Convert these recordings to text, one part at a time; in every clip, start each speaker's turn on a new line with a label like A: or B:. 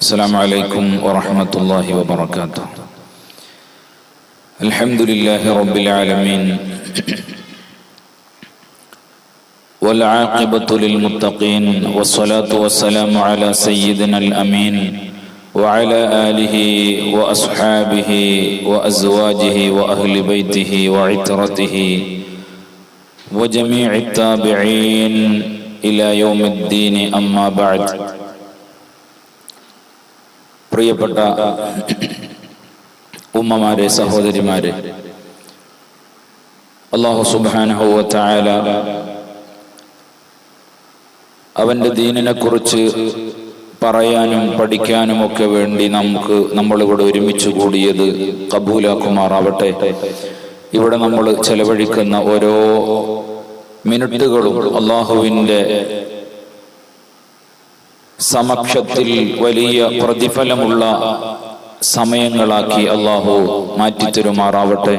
A: السلام عليكم ورحمة الله وبركاته. الحمد لله رب العالمين والعاقبة للمتقين والصلاة والسلام على سيدنا الأمين وعلى آله وأصحابه وأزواجه وأهل بيته وعترته وجميع التابعين إلى يوم الدين أما بعد. പ്രിയപ്പെട്ട ഉമ്മമാരെ, സഹോദരിമാരെ, അല്ലാഹു സുബ്ഹാനഹു വ തആല അവന്റെ ദീനിനെ കുറിച്ച് പറയാനും പഠിക്കാനും ഒക്കെ വേണ്ടി നമ്മളിവിടെ ഒരുമിച്ച് കൂടിയത് കബൂലാക്കുമാറാവട്ടെ. ഇവിടെ നമ്മൾ ചെലവഴിക്കുന്ന ഓരോ മിനിറ്റുകളും അല്ലാഹുവിൻ്റെ സമക്ഷത്തിൽ വലിയ പ്രതിഫലമുള്ള സമയങ്ങളാക്കി അല്ലാഹു മാറ്റിത്തരുമാറാവട്ടെ.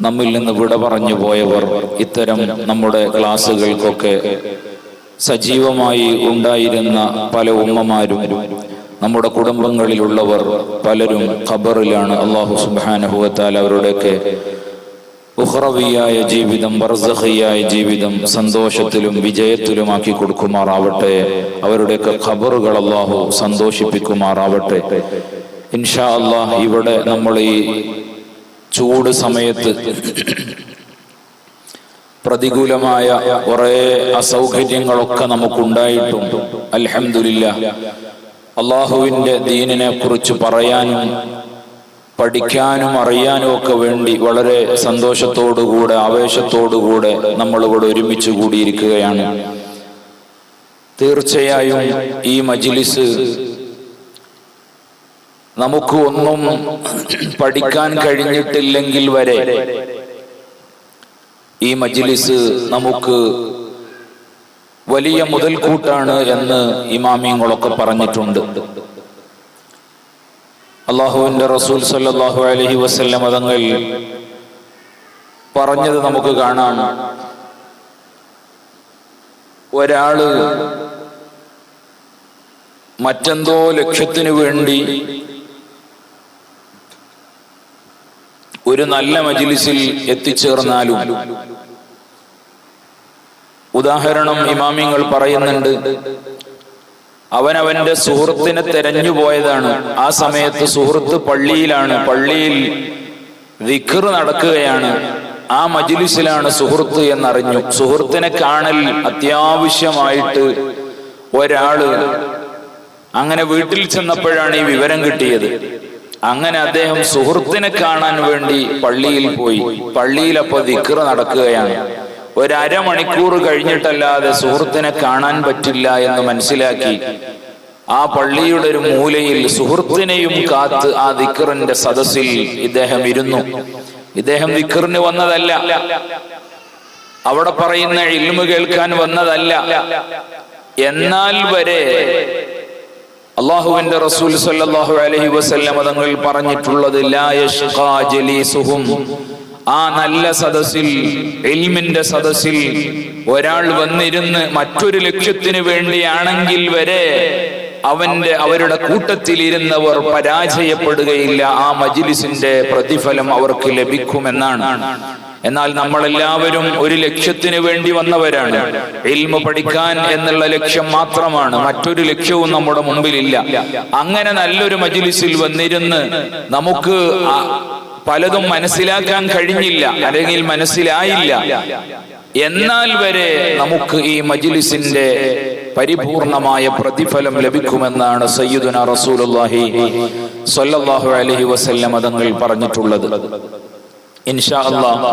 A: നമ്മിൽ നിന്ന് വിട പറഞ്ഞു പോയവർ, ഇത്തരം നമ്മുടെ ക്ലാസ്സുകൾക്കൊക്കെ സജീവമായി ഉണ്ടായിരുന്ന പല ഉമ്മമാരും, നമ്മുടെ കുടുംബങ്ങളിലുള്ളവർ പലരും ഖബറിലാണ്. അല്ലാഹു സുബ്ഹാനഹു വ തആല അവരുടെയൊക്കെ ഉഖ്റവിയായ ജീവിതം, ബർസഖിയായ ജീവിതം സന്തോഷത്തിലും വിജയത്തിലുമാക്കി കൊടുക്കുമാറാവട്ടെ. അവരുടെയൊക്കെ ഖബറുകൾ അല്ലാഹു സന്തോഷിപ്പിക്കുമാറാവട്ടെ. ഇൻഷാ അല്ലാഹ് ഇവിടെ നമ്മൾ ഈ ചൂട് സമയത്ത് പ്രതികൂലമായ കുറേ അസൗകര്യങ്ങളൊക്കെ നമുക്കുണ്ടായിട്ടും അൽഹംദുലില്ലാഹ് അല്ലാഹുവിൻ്റെ ദീനിനെ കുറിച്ച് പറയാനും പഠിക്കാനും അറിയാനും ഒക്കെ വേണ്ടി വളരെ സന്തോഷത്തോടുകൂടെ ആവേശത്തോടുകൂടെ നമ്മളിവിടെ ഒരുമിച്ച് കൂടിയിരിക്കുകയാണ്. തീർച്ചയായും ഈ മജ്ലിസ് നമുക്ക് ഒന്നും പഠിക്കാൻ കഴിഞ്ഞിട്ടില്ലെങ്കിൽ വരെ ഈ മജ്ലിസ് നമുക്ക് വലിയ മുതൽക്കൂട്ടാണ് എന്ന് ഇമാമിങ്ങളൊക്കെ പറഞ്ഞിട്ടുണ്ട്. അല്ലാഹുവിൻ്റെ റസൂൽ സല്ലല്ലാഹു അലൈഹി വസല്ലം തങ്ങൾ പറഞ്ഞത് നമുക്ക് കാണാം. ഒരാള് മറ്റെന്തോ ലക്ഷ്യത്തിനു വേണ്ടി ഒരു നല്ല മജ്ലിസിൽ എത്തിച്ചേർന്നാലും, ഉദാഹരണം ഇമാമിങ്ങൾ പറയുന്നുണ്ട്, അവനവന്റെ സുഹൃത്തിനെ തെരഞ്ഞു പോയതാണ്. ആ സമയത്ത് സുഹൃത്ത് പള്ളിയിലാണ്, പള്ളിയിൽ ദിക്ർ നടക്കുകയാണ്, ആ മജ്ലിസിലാണ് സുഹൃത്ത് എന്നറിഞ്ഞു. സുഹൃത്തിനെ കാണൽ അത്യാവശ്യമായിട്ട് ഒരാള് അങ്ങനെ വീട്ടിൽ ചെന്നപ്പോഴാണ് ഈ വിവരം കിട്ടിയത്. അങ്ങനെ അദ്ദേഹം സുഹൃത്തിനെ കാണാൻ വേണ്ടി പള്ളിയിൽ പോയി. പള്ളിയിൽ അപ്പോൾ ദിക്ർ നടക്കുകയാണ്. ഒരമണിക്കൂർ കഴിഞ്ഞിട്ടല്ലാതെ സുഹൃത്തിനെ കാണാൻ പറ്റില്ല എന്ന് മനസ്സിലാക്കി ആ പള്ളിയുടെ ഒരു മൂലയിൽ സുഹൃത്തിനെയും കാത്ത് ആ ദിക്റിന്റെ സദസ്സിൽ ഇദ്ദേഹം ഇരുന്നു. ഇദ്ദേഹം ദിക്റിന് വന്നതല്ല, അവിടെ പറയുന്ന ഇൽമു കേൾക്കാൻ വന്നതല്ല. എന്നാൽ വരെ അല്ലാഹുവിന്റെ റസൂൽ സല്ലല്ലാഹു അലൈഹി വസല്ലം തങ്ങൾ പറഞ്ഞിട്ടുള്ളത്, ലാ യഷ്ഖാ ജലീസുഹും, ആ നല്ല സദസ്സിൽ, ഇൽമിന്റെ സദസ്സിൽ ഒരാൾ വന്നിരുന്ന് മറ്റൊരു ലക്ഷ്യത്തിന് വേണ്ടിയാണെങ്കിൽ വരെ അവരുടെ കൂട്ടത്തിൽ ഇരുന്നവർ പരാജയപ്പെടുകയില്ല. ആ മജ്ലിസിന്റെ പ്രതിഫലം അവർക്ക് ലഭിക്കുമെന്നാണ്. എന്നാൽ നമ്മളെല്ലാവരും ഒരു ലക്ഷ്യത്തിന് വേണ്ടി വന്നവരാണ്. ഇൽമു പഠിക്കാൻ എന്നുള്ള ലക്ഷ്യം മാത്രമാണ്, മറ്റൊരു ലക്ഷ്യവും നമ്മുടെ മുമ്പിലില്ല. അങ്ങനെ നല്ലൊരു മജ്ലിസിൽ വന്നിരുന്ന് നമുക്ക് പലതും മനസ്സിലാക്കാൻ കഴിഞ്ഞില്ല, അല്ലെങ്കിൽ മനസ്സിലായില്ല. എന്നാൽ വരെ നമുക്ക് ഈ മജ്ലിസിന്റെ പരിപൂർണമായ പ്രതിഫലം ലഭിക്കുമെന്നാണ് സയ്യിദുനാ റസൂലുള്ളാഹി സ്വല്ലല്ലാഹു അലൈഹി വസല്ലം തങ്ങൾ പറഞ്ഞിട്ടുള്ളത്. ഇൻഷാ അല്ലാഹ്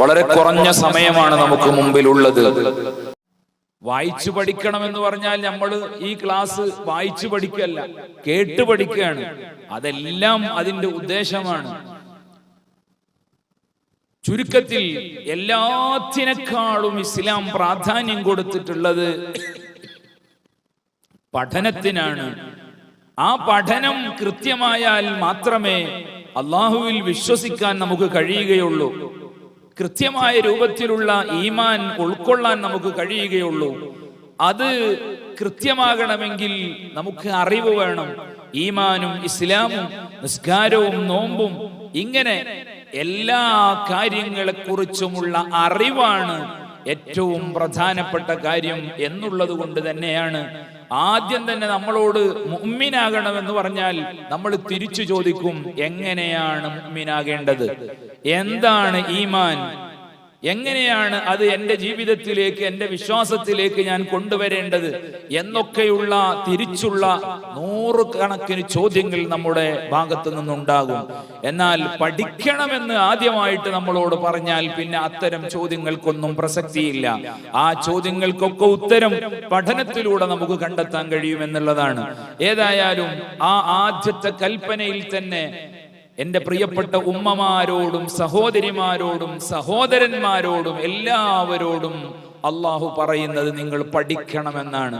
A: വളരെ കുറഞ്ഞ സമയമാണ് നമുക്ക് മുമ്പിലുള്ളത്. വായിച്ചു പഠിക്കണമെന്ന് പറഞ്ഞാൽ നമ്മൾ ഈ ക്ലാസ് വായിച്ചു പഠിക്കല്ല, കേട്ട് പഠിക്കുകയാണ്. അതെല്ലാം അതിന്റെ ഉദ്ദേശമാണ്. ചുരുക്കത്തിൽ എല്ലാത്തിനേക്കാളും ഇസ്ലാം പ്രാധാന്യം കൊടുത്തിട്ടുള്ളത് പഠനത്തിനാണ്. ആ പഠനം കൃത്യമായാൽ മാത്രമേ അള്ളാഹുവിൽ വിശ്വസിക്കാൻ നമുക്ക് കഴിയുകയുള്ളൂ. കൃത്യമായ രൂപത്തിലുള്ള ഈമാൻ ഉൾക്കൊള്ളാൻ നമുക്ക് കഴിയുകയുള്ളൂ. അത് കൃത്യമാകണമെങ്കിൽ നമുക്ക് അറിവ് വേണം. ഈമാനും ഇസ്ലാമും നിസ്കാരവും നോമ്പും ഇങ്ങനെ എല്ലാ കാര്യങ്ങളെക്കുറിച്ചുമുള്ള അറിവാണ് ഏറ്റവും പ്രധാനപ്പെട്ട കാര്യം എന്നുള്ളത് കൊണ്ട് തന്നെയാണ് ആദ്യം തന്നെ നമ്മളോട് മുഅ്മിനാകണമെന്ന് പറഞ്ഞാൽ നമ്മൾ തിരിച്ചു ചോദിക്കും, എങ്ങനെയാണ് മുഅ്മിനാകേണ്ടത്, എന്താണ് ഈമാൻ, എങ്ങനെയാണ് അത് എൻ്റെ ജീവിതത്തിലേക്ക്, എൻ്റെ വിശ്വാസത്തിലേക്ക് ഞാൻ കൊണ്ടുവരേണ്ടത് എന്നൊക്കെയുള്ള തിരിച്ചുള്ള നൂറുകണക്കിന് ചോദ്യങ്ങൾ നമ്മുടെ ഭാഗത്തു നിന്നുണ്ടാകും. എന്നാൽ പഠിക്കണമെന്ന് ആദ്യമായിട്ട് നമ്മളോട് പറഞ്ഞാൽ പിന്നെ അത്തരം ചോദ്യങ്ങൾക്കൊന്നും പ്രസക്തിയില്ല. ആ ചോദ്യങ്ങൾക്കൊക്കെ ഉത്തരം പഠനത്തിലൂടെ നമുക്ക് കണ്ടെത്താൻ കഴിയുമെന്നുള്ളതാണ്. ഏതായാലും ആ ആദ്യത്തെ കൽപ്പനയിൽ തന്നെ എന്റെ പ്രിയപ്പെട്ട ഉമ്മമാരോടും സഹോദരിമാരോടും സഹോദരന്മാരോടും എല്ലാവരോടും അള്ളാഹു പറയുന്നത് നിങ്ങൾ പഠിക്കണമെന്നാണ്.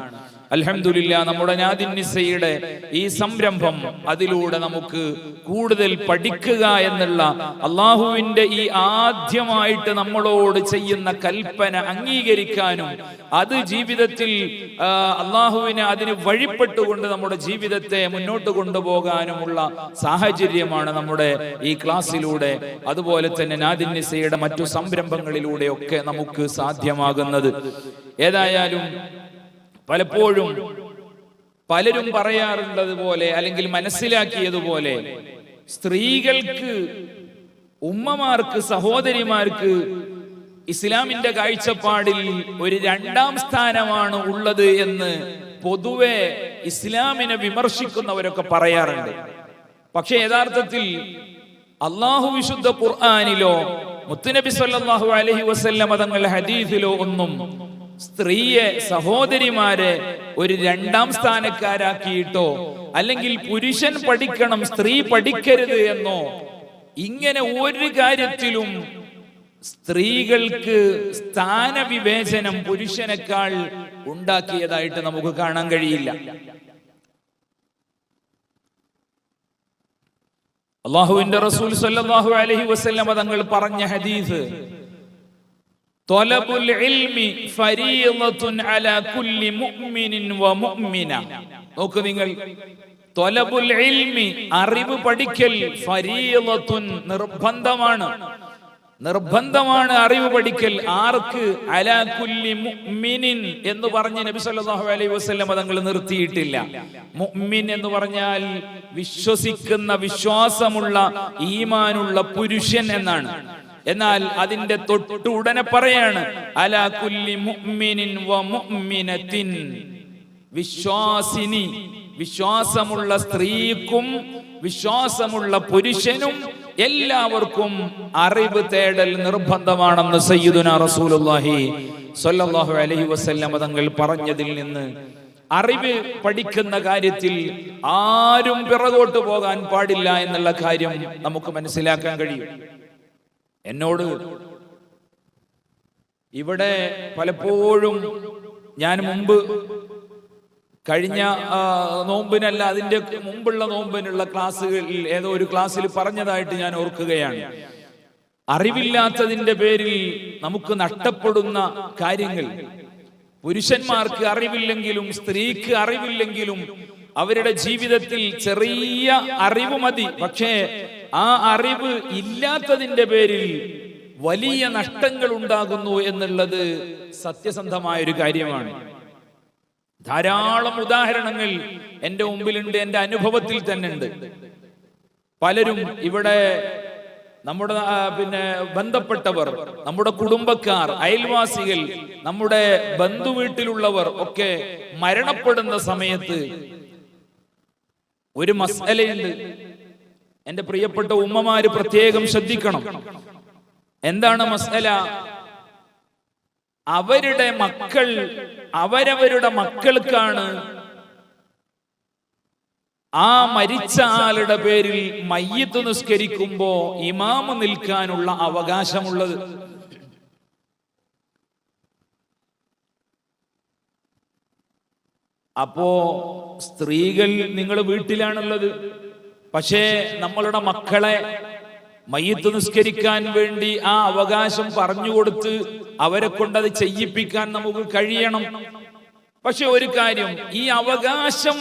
A: അൽഹംദുലില്ലാഹ്, നമ്മുടെ നാദിന്നിസയുടെ ഈ സംരംഭം അതിലൂടെ നമുക്ക് കൂടുതൽ പഠിക്കുക എന്നുള്ള അള്ളാഹുവിന്റെ ഈ ആദ്യമായിട്ട് നമ്മളോട് ചെയ്യുന്ന കൽപ്പന അംഗീകരിക്കാനും അത് ജീവിതത്തിൽ അള്ളാഹുവിനെ അതിന് വഴിപ്പെട്ടുകൊണ്ട് നമ്മുടെ ജീവിതത്തെ മുന്നോട്ട് കൊണ്ടുപോകാനുമുള്ള സാഹചര്യമാണ് നമ്മുടെ ഈ ക്ലാസ്സിലൂടെ, അതുപോലെ തന്നെ നാദിന്നിസയുടെ മറ്റു സംരംഭങ്ങളിലൂടെയൊക്കെ നമുക്ക് സാധ്യമാകുന്നത്. ഏതായാലും പലപ്പോഴും പലരും പറയാറുള്ളത് പോലെ അല്ലെങ്കിൽ മനസ്സിലാക്കിയതുപോലെ സ്ത്രീകൾക്ക്, ഉമ്മമാർക്ക്, സഹോദരിമാർക്ക് ഇസ്ലാമിന്റെ കാഴ്ചപ്പാടിൽ ഒരു രണ്ടാം സ്ഥാനമാണ് ഉള്ളത് എന്ന് പൊതുവെ ഇസ്ലാമിനെ വിമർശിക്കുന്നവരൊക്കെ പറയാറുണ്ട്. പക്ഷെ യഥാർത്ഥത്തിൽ അള്ളാഹു വിശുദ്ധ ഖുർആനിലോ മുത്തുനബി സല്ലല്ലാഹു അലൈഹി വസല്ലം തങ്ങളുടെ ഹദീസിലോ ഒന്നും സ്ത്രീയെ, സഹോദരിമാരെ ഒരു രണ്ടാം സ്ഥാനക്കാരാക്കിയിട്ടോ അല്ലെങ്കിൽ പുരുഷൻ പഠിക്കണം സ്ത്രീ പഠിക്കരുത് എന്നോ ഇങ്ങനെ ഒരു കാര്യത്തിലും സ്ത്രീകൾക്ക് സ്ഥാനവിവേചനം പുരുഷനേക്കാൾ ഉണ്ടാക്കിയതായിട്ട് നമുക്ക് കാണാൻ കഴിയില്ല. അല്ലാഹുവിന്റെ റസൂൽ സല്ലല്ലാഹു അലൈഹി വസല്ലം തങ്ങൾ പറഞ്ഞ ഹദീസ്, ത്വലബുൽ ഇൽമി ഫരീളത്തുൻ അലാ കുല്ലി മുഅ്മിനിൻ വ മുഅ്മിന. നോക്ക് നിങ്ങൾ, ത്വലബുൽ ഇൽമി അറിവ് പഠിക്കൽ, ഫരീളത്തുൻ നിർബന്ധമാണ്, നിർബന്ധമാണ് അറിവ് പഠിക്കൽ. ആർക്ക്? അലാ കുല്ലി മുഅ്മിനിൻ എന്ന് പറഞ്ഞ് നബി സല്ലല്ലാഹു അലൈഹി വസല്ലം തങ്ങൾ നിർത്തിയിട്ടില്ല. മുഅ്മിൻ എന്ന് പറഞ്ഞാൽ വിശ്വസിക്കുന്ന, വിശ്വാസമുള്ള, ഈമാനുള്ള പുരുഷൻ എന്നാണ്. എന്നാൽ അതിന്റെ തൊട്ടുടനെ പറയാണ് അലാ കുല്ലി മുഅ്മിനിൻ വ മുഅ്മിനത്തിൻ, വിശ്വാസിനി, വിശ്വാസമുള്ള സ്ത്രീക്കും വിശ്വാസമുള്ള പുരുഷനും എല്ലാവർക്കും അറിവ് തേടൽ നിർബന്ധമാണെന്ന് സയ്യിദുനാ റസൂലുള്ളാഹി സ്വല്ലല്ലാഹു അലൈഹി വസല്ലം തങ്ങൾ പറഞ്ഞതിൽ നിന്ന് അറിവ് പഠിക്കുന്ന കാര്യത്തിൽ ആരും പിറകോട്ട് പോകാൻ പാടില്ല എന്നുള്ള കാര്യം നമുക്ക് മനസ്സിലാക്കാൻ കഴിയും. എന്നോട് ഇവിടെ പലപ്പോഴും ഞാൻ മുമ്പ് കഴിഞ്ഞ നോമ്പിനല്ല അതിന്റെ മുമ്പുള്ള നോമ്പിനുള്ള ക്ലാസ്സുകളിൽ ഏതോ ഒരു ക്ലാസ്സിൽ പറഞ്ഞതായിട്ട് ഞാൻ ഓർക്കുകയാണ്. അറിവില്ലാത്തതിന്റെ പേരിൽ നമുക്ക് നഷ്ടപ്പെടുന്ന കാര്യങ്ങൾ, പുരുഷന്മാർക്ക് അറിവില്ലെങ്കിലും സ്ത്രീക്ക് അറിവില്ലെങ്കിലും അവരുടെ ജീവിതത്തിൽ ചെറിയ അറിവ് മതി. പക്ഷേ ആ അറിവ് ഇല്ലാത്തതിന്റെ പേരിൽ വലിയ നഷ്ടങ്ങൾ ഉണ്ടാകുന്നു എന്നുള്ളത് സത്യസന്ധമായ ഒരു കാര്യമാണ്. ധാരാളം ഉദാഹരണങ്ങൾ എന്റെ മുമ്പിലുണ്ട്, എന്റെ അനുഭവത്തിൽ തന്നെ ഉണ്ട്. പലരും ഇവിടെ നമ്മുടെ ബന്ധപ്പെട്ടവർ, നമ്മുടെ കുടുംബക്കാർ, അയൽവാസികൾ, നമ്മുടെ ബന്ധുവീട്ടിലുള്ളവർ ഒക്കെ മരണപ്പെടുന്ന സമയത്ത് ഒരു മസ്അലയുണ്ട്. എന്റെ പ്രിയപ്പെട്ട ഉമ്മമാര് പ്രത്യേകം ശ്രദ്ധിക്കണം. എന്താണ് മസ്അല? അവരുടെ മക്കൾ അവരവരുടെ മക്കൾക്കാണ് ആ മരിച്ച ആളുടെ പേരിൽ മയ്യിത്ത് നിസ്കരിക്കുമ്പോ ഇമാമ് നിൽക്കാനുള്ള അവകാശമുള്ളത്. അപ്പോ സ്ത്രീകൾ നിങ്ങൾ വീട്ടിലാണുള്ളത്, പക്ഷേ നമ്മളുടെ മക്കളെ മയ്യിത്ത് നിസ്കരിക്കാൻ വേണ്ടി ആ അവകാശം പറഞ്ഞുകൊടുത്ത് അവരെ കൊണ്ടത് ചെയ്യിപ്പിക്കാൻ നമുക്ക് കഴിയണം.
B: പക്ഷെ ഒരു കാര്യം, ഈ അവകാശം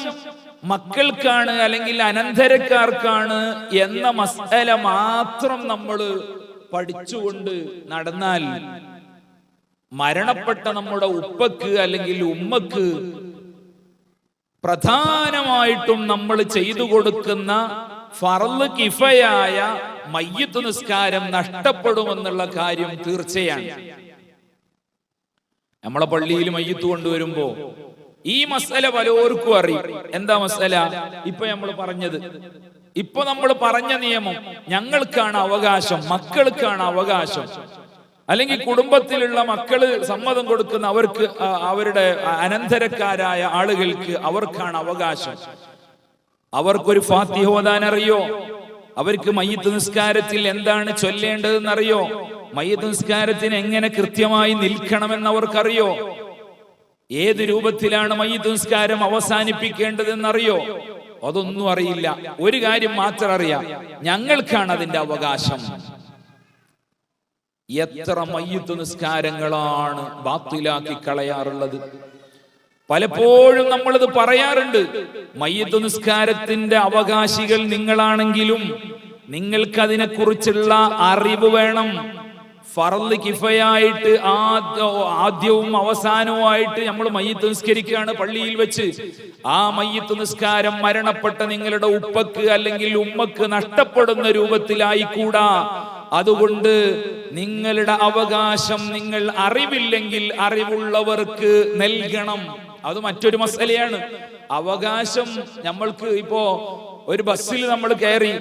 B: മക്കൾക്കാണ് അല്ലെങ്കിൽ അനന്തരക്കാർക്കാണ് എന്ന മസ്അല മാത്രം നമ്മൾ പഠിച്ചുകൊണ്ട് നടന്നാൽ മരണപ്പെട്ട നമ്മുടെ ഉപ്പക്ക് അല്ലെങ്കിൽ ഉമ്മക്ക് പ്രധാനമായിട്ടും നമ്മൾ ചെയ്തു കൊടുക്കുന്ന ഫർള് കിഫയായ മയ്യിത്ത് നിസ്കാരം നഷ്ടപ്പെടുമെന്നുള്ള കാര്യം തീർച്ചയാണ്. നമ്മളെ പള്ളിയിൽ മയ്യിത്ത് കൊണ്ടുവരുമ്പോ ഈ മസല പലർക്കും അറിയും. എന്താ മസല? ഇപ്പൊ നമ്മൾ പറഞ്ഞ നിയമം, ഞങ്ങൾക്കാണ് അവകാശം, മക്കൾക്കാണ് അവകാശം, അല്ലെങ്കിൽ കുടുംബത്തിലുള്ള മക്കള് സമ്മതം കൊടുക്കുന്ന അവർക്ക്, അവരുടെ അനന്തരക്കാരായ ആളുകൾക്ക് അവർക്കാണ് അവകാശം. അവർക്കൊരു ഫാത്തിഹ ഓതാൻ അറിയോ? അവർക്ക് മയ്യിത്ത് നിസ്കാരത്തിൽ എന്താണ് ചൊല്ലേണ്ടതെന്നറിയോ? മയ്യിത്ത് നിസ്കാരത്തിന് എങ്ങനെ കൃത്യമായി നിൽക്കണമെന്ന് അവർക്കറിയോ? ഏത് രൂപത്തിലാണ് മയ്യിത്ത് നിസ്കാരം അവസാനിപ്പിക്കേണ്ടതെന്നറിയോ? അതൊന്നും അറിയില്ല. ഒരു കാര്യം മാത്രം അറിയാം, ഞങ്ങൾക്കാണ് അതിന്റെ അവകാശം. എത്ര മയ്യിത്ത് നിസ്കാരങ്ങളാണ് ബാത്തിലാക്കി കളയാറുള്ളത്? പലപ്പോഴും നമ്മളത് പറയാറുണ്ട്. മയ്യിത്ത് നിസ്കാരത്തിന്റെ അവകാശികൾ നിങ്ങളാണെങ്കിലും നിങ്ങൾക്ക് അതിനെക്കുറിച്ചുള്ള അറിവ് വേണം. ഫർള് കിഫയായിട്ട് ആദ്യവും അവസാനവുമായിട്ട് നമ്മൾ മയ്യിത്ത് നിസ്കരിക്കുകയാണ് പള്ളിയിൽ വെച്ച്. ആ മയ്യിത്ത് നിസ്കാരം മരണപ്പെട്ട നിങ്ങളുടെ ഉപ്പക്ക് അല്ലെങ്കിൽ ഉമ്മക്ക് നഷ്ടപ്പെടുന്ന രൂപത്തിലായിക്കൂടാ. അതുകൊണ്ട് നിങ്ങളുടെ അവകാശം നിങ്ങൾ അറിവില്ലെങ്കിൽ അറിവുള്ളവർക്ക് നൽകണം. അത് മറ്റൊരു മസലയാണ്. അവകാശം നമ്മൾക്ക് ഇപ്പോ ഒരു ബസ്സിൽ നമ്മൾ കയറി,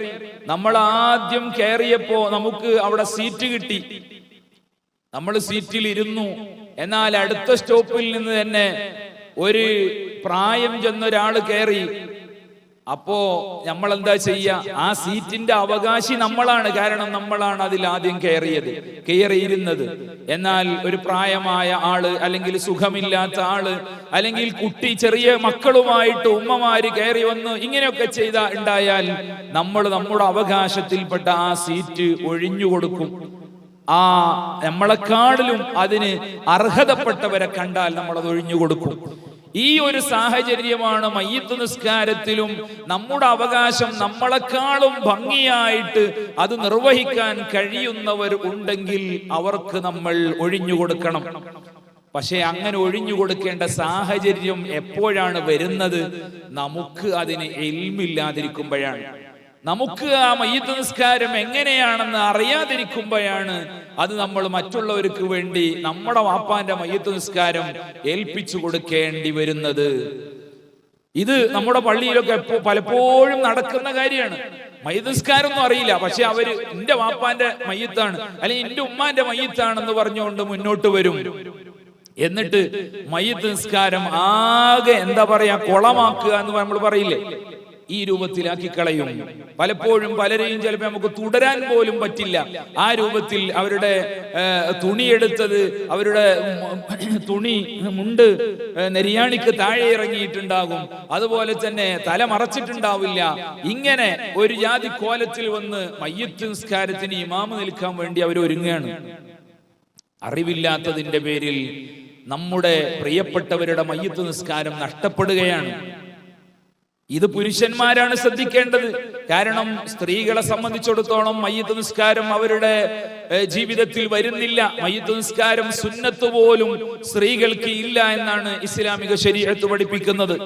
B: നമ്മൾ ആദ്യം കയറിയപ്പോ നമുക്ക് അവിടെ സീറ്റ് കിട്ടി, നമ്മൾ സീറ്റിൽ ഇരുന്നു. എന്നാൽ അടുത്ത സ്റ്റോപ്പിൽ നിന്ന് തന്നെ ഒരു പ്രായം ചെന്നൊരാള് കയറി. അപ്പോ നമ്മൾ എന്താ ചെയ്യാ? ആ സീറ്റിന്റെ അവകാശി നമ്മളാണ്, കാരണം നമ്മളാണ് അതിൽ ആദ്യം കയറിയിരുന്നത്. എന്നാൽ ഒരു പ്രായമായ ആള്, അല്ലെങ്കിൽ സുഖമില്ലാത്ത ആള്, അല്ലെങ്കിൽ കുട്ടി, ചെറിയ മക്കളുമായിട്ട് ഉമ്മമാര് കയറി വന്ന് ഇങ്ങനെയൊക്കെ ഉണ്ടായാൽ നമ്മൾ നമ്മുടെ അവകാശത്തിൽപ്പെട്ട ആ സീറ്റ് ഒഴിഞ്ഞു കൊടുക്കും. ആ നമ്മളെക്കാളിലും അതിന് അർഹതപ്പെട്ടവരെ കണ്ടാൽ നമ്മൾ അത് ഒഴിഞ്ഞു കൊടുക്കും. ഈ ഒരു സാഹചര്യമാണ് മയ്യിത്ത് നിസ്കാരത്തിലും. നമ്മുടെ അവകാശം നമ്മളെക്കാളും ഭംഗിയായിട്ട് അത് നിർവഹിക്കാൻ കഴിയുന്നവർ ഉണ്ടെങ്കിൽ അവർക്ക് നമ്മൾ ഒഴിഞ്ഞു കൊടുക്കണം. പക്ഷെ അങ്ങനെ ഒഴിഞ്ഞു കൊടുക്കേണ്ട സാഹചര്യം എപ്പോഴാണ് വരുന്നത്? നമുക്ക് അതിന് ഇൽമില്ലാതിരിക്കുമ്പോഴാണ്. നമുക്ക് ആ മയ്യിത്ത് നിസ്കാരം എങ്ങനെയാണെന്ന് അറിയാതിരിക്കുമ്പോഴാണ് അത് നമ്മൾ മറ്റുള്ളവർക്ക് വേണ്ടി നമ്മുടെ വാപ്പാന്റെ മയ്യിത്ത് നിസ്കാരം ഏൽപ്പിച്ചു കൊടുക്കേണ്ടി വരുന്നത്. ഇത് നമ്മുടെ പള്ളിയിലൊക്കെ പലപ്പോഴും നടക്കുന്ന കാര്യമാണ്. മയ്യിത്ത് നിസ്കാരം ഒന്നും അറിയില്ല, പക്ഷെ അവര് എന്റെ വാപ്പാന്റെ മയ്യിത്താണ് അല്ലെങ്കിൽ എന്റെ ഉമ്മാന്റെ മയ്യിത്താണെന്ന് പറഞ്ഞുകൊണ്ട് മുന്നോട്ട് വരും. എന്നിട്ട് മയ്യിത്ത് നിസ്കാരം ആകെ എന്താ പറയാ, കൊളമാക്കുക എന്ന് നമ്മൾ പറയില്ലേ, ഈ രൂപത്തിലാക്കി കളയും. പലപ്പോഴും പലരെയും ചിലപ്പോൾ നമുക്ക് തുടരാൻ പോലും പറ്റില്ല. ആ രൂപത്തിൽ അവരുടെ തുണിയെടുത്തത്, അവരുടെ തുണി മുണ്ട് നെരിയാണിക്ക് താഴെ ഇറങ്ങിയിട്ടുണ്ടാകും, അതുപോലെ തന്നെ തല മറച്ചിട്ടുണ്ടാവില്ല. ഇങ്ങനെ ഒരു ജാതി കോലത്തിൽ വന്ന് മയ്യിത്ത് നിസ്കാരത്തിന് ഇമാമ് നിൽക്കാൻ വേണ്ടി അവർ ഒരുങ്ങുകയാണ്. അറിവില്ലാത്തതിന്റെ പേരിൽ നമ്മുടെ പ്രിയപ്പെട്ടവരുടെ മയ്യിത്ത് നിസ്കാരം നഷ്ടപ്പെടുകയാണ്. ഇത് പുരുഷന്മാരാണ് ശ്രദ്ധിക്കേണ്ടത്. കാരണം സ്ത്രീകളെ സംബന്ധിച്ചിടത്തോളം മയ്യിത്ത് നിസ്കാരം അവരുടെ ജീവിതത്തിൽ വരുന്നില്ല. മയ്യിത്ത് നിസ്കാരം സുന്നത്ത് പോലും സ്ത്രീകൾക്ക് ഇല്ല എന്നാണ് ഇസ്ലാമിക ശരീഅത്ത് പഠിപ്പിക്കുന്നത്.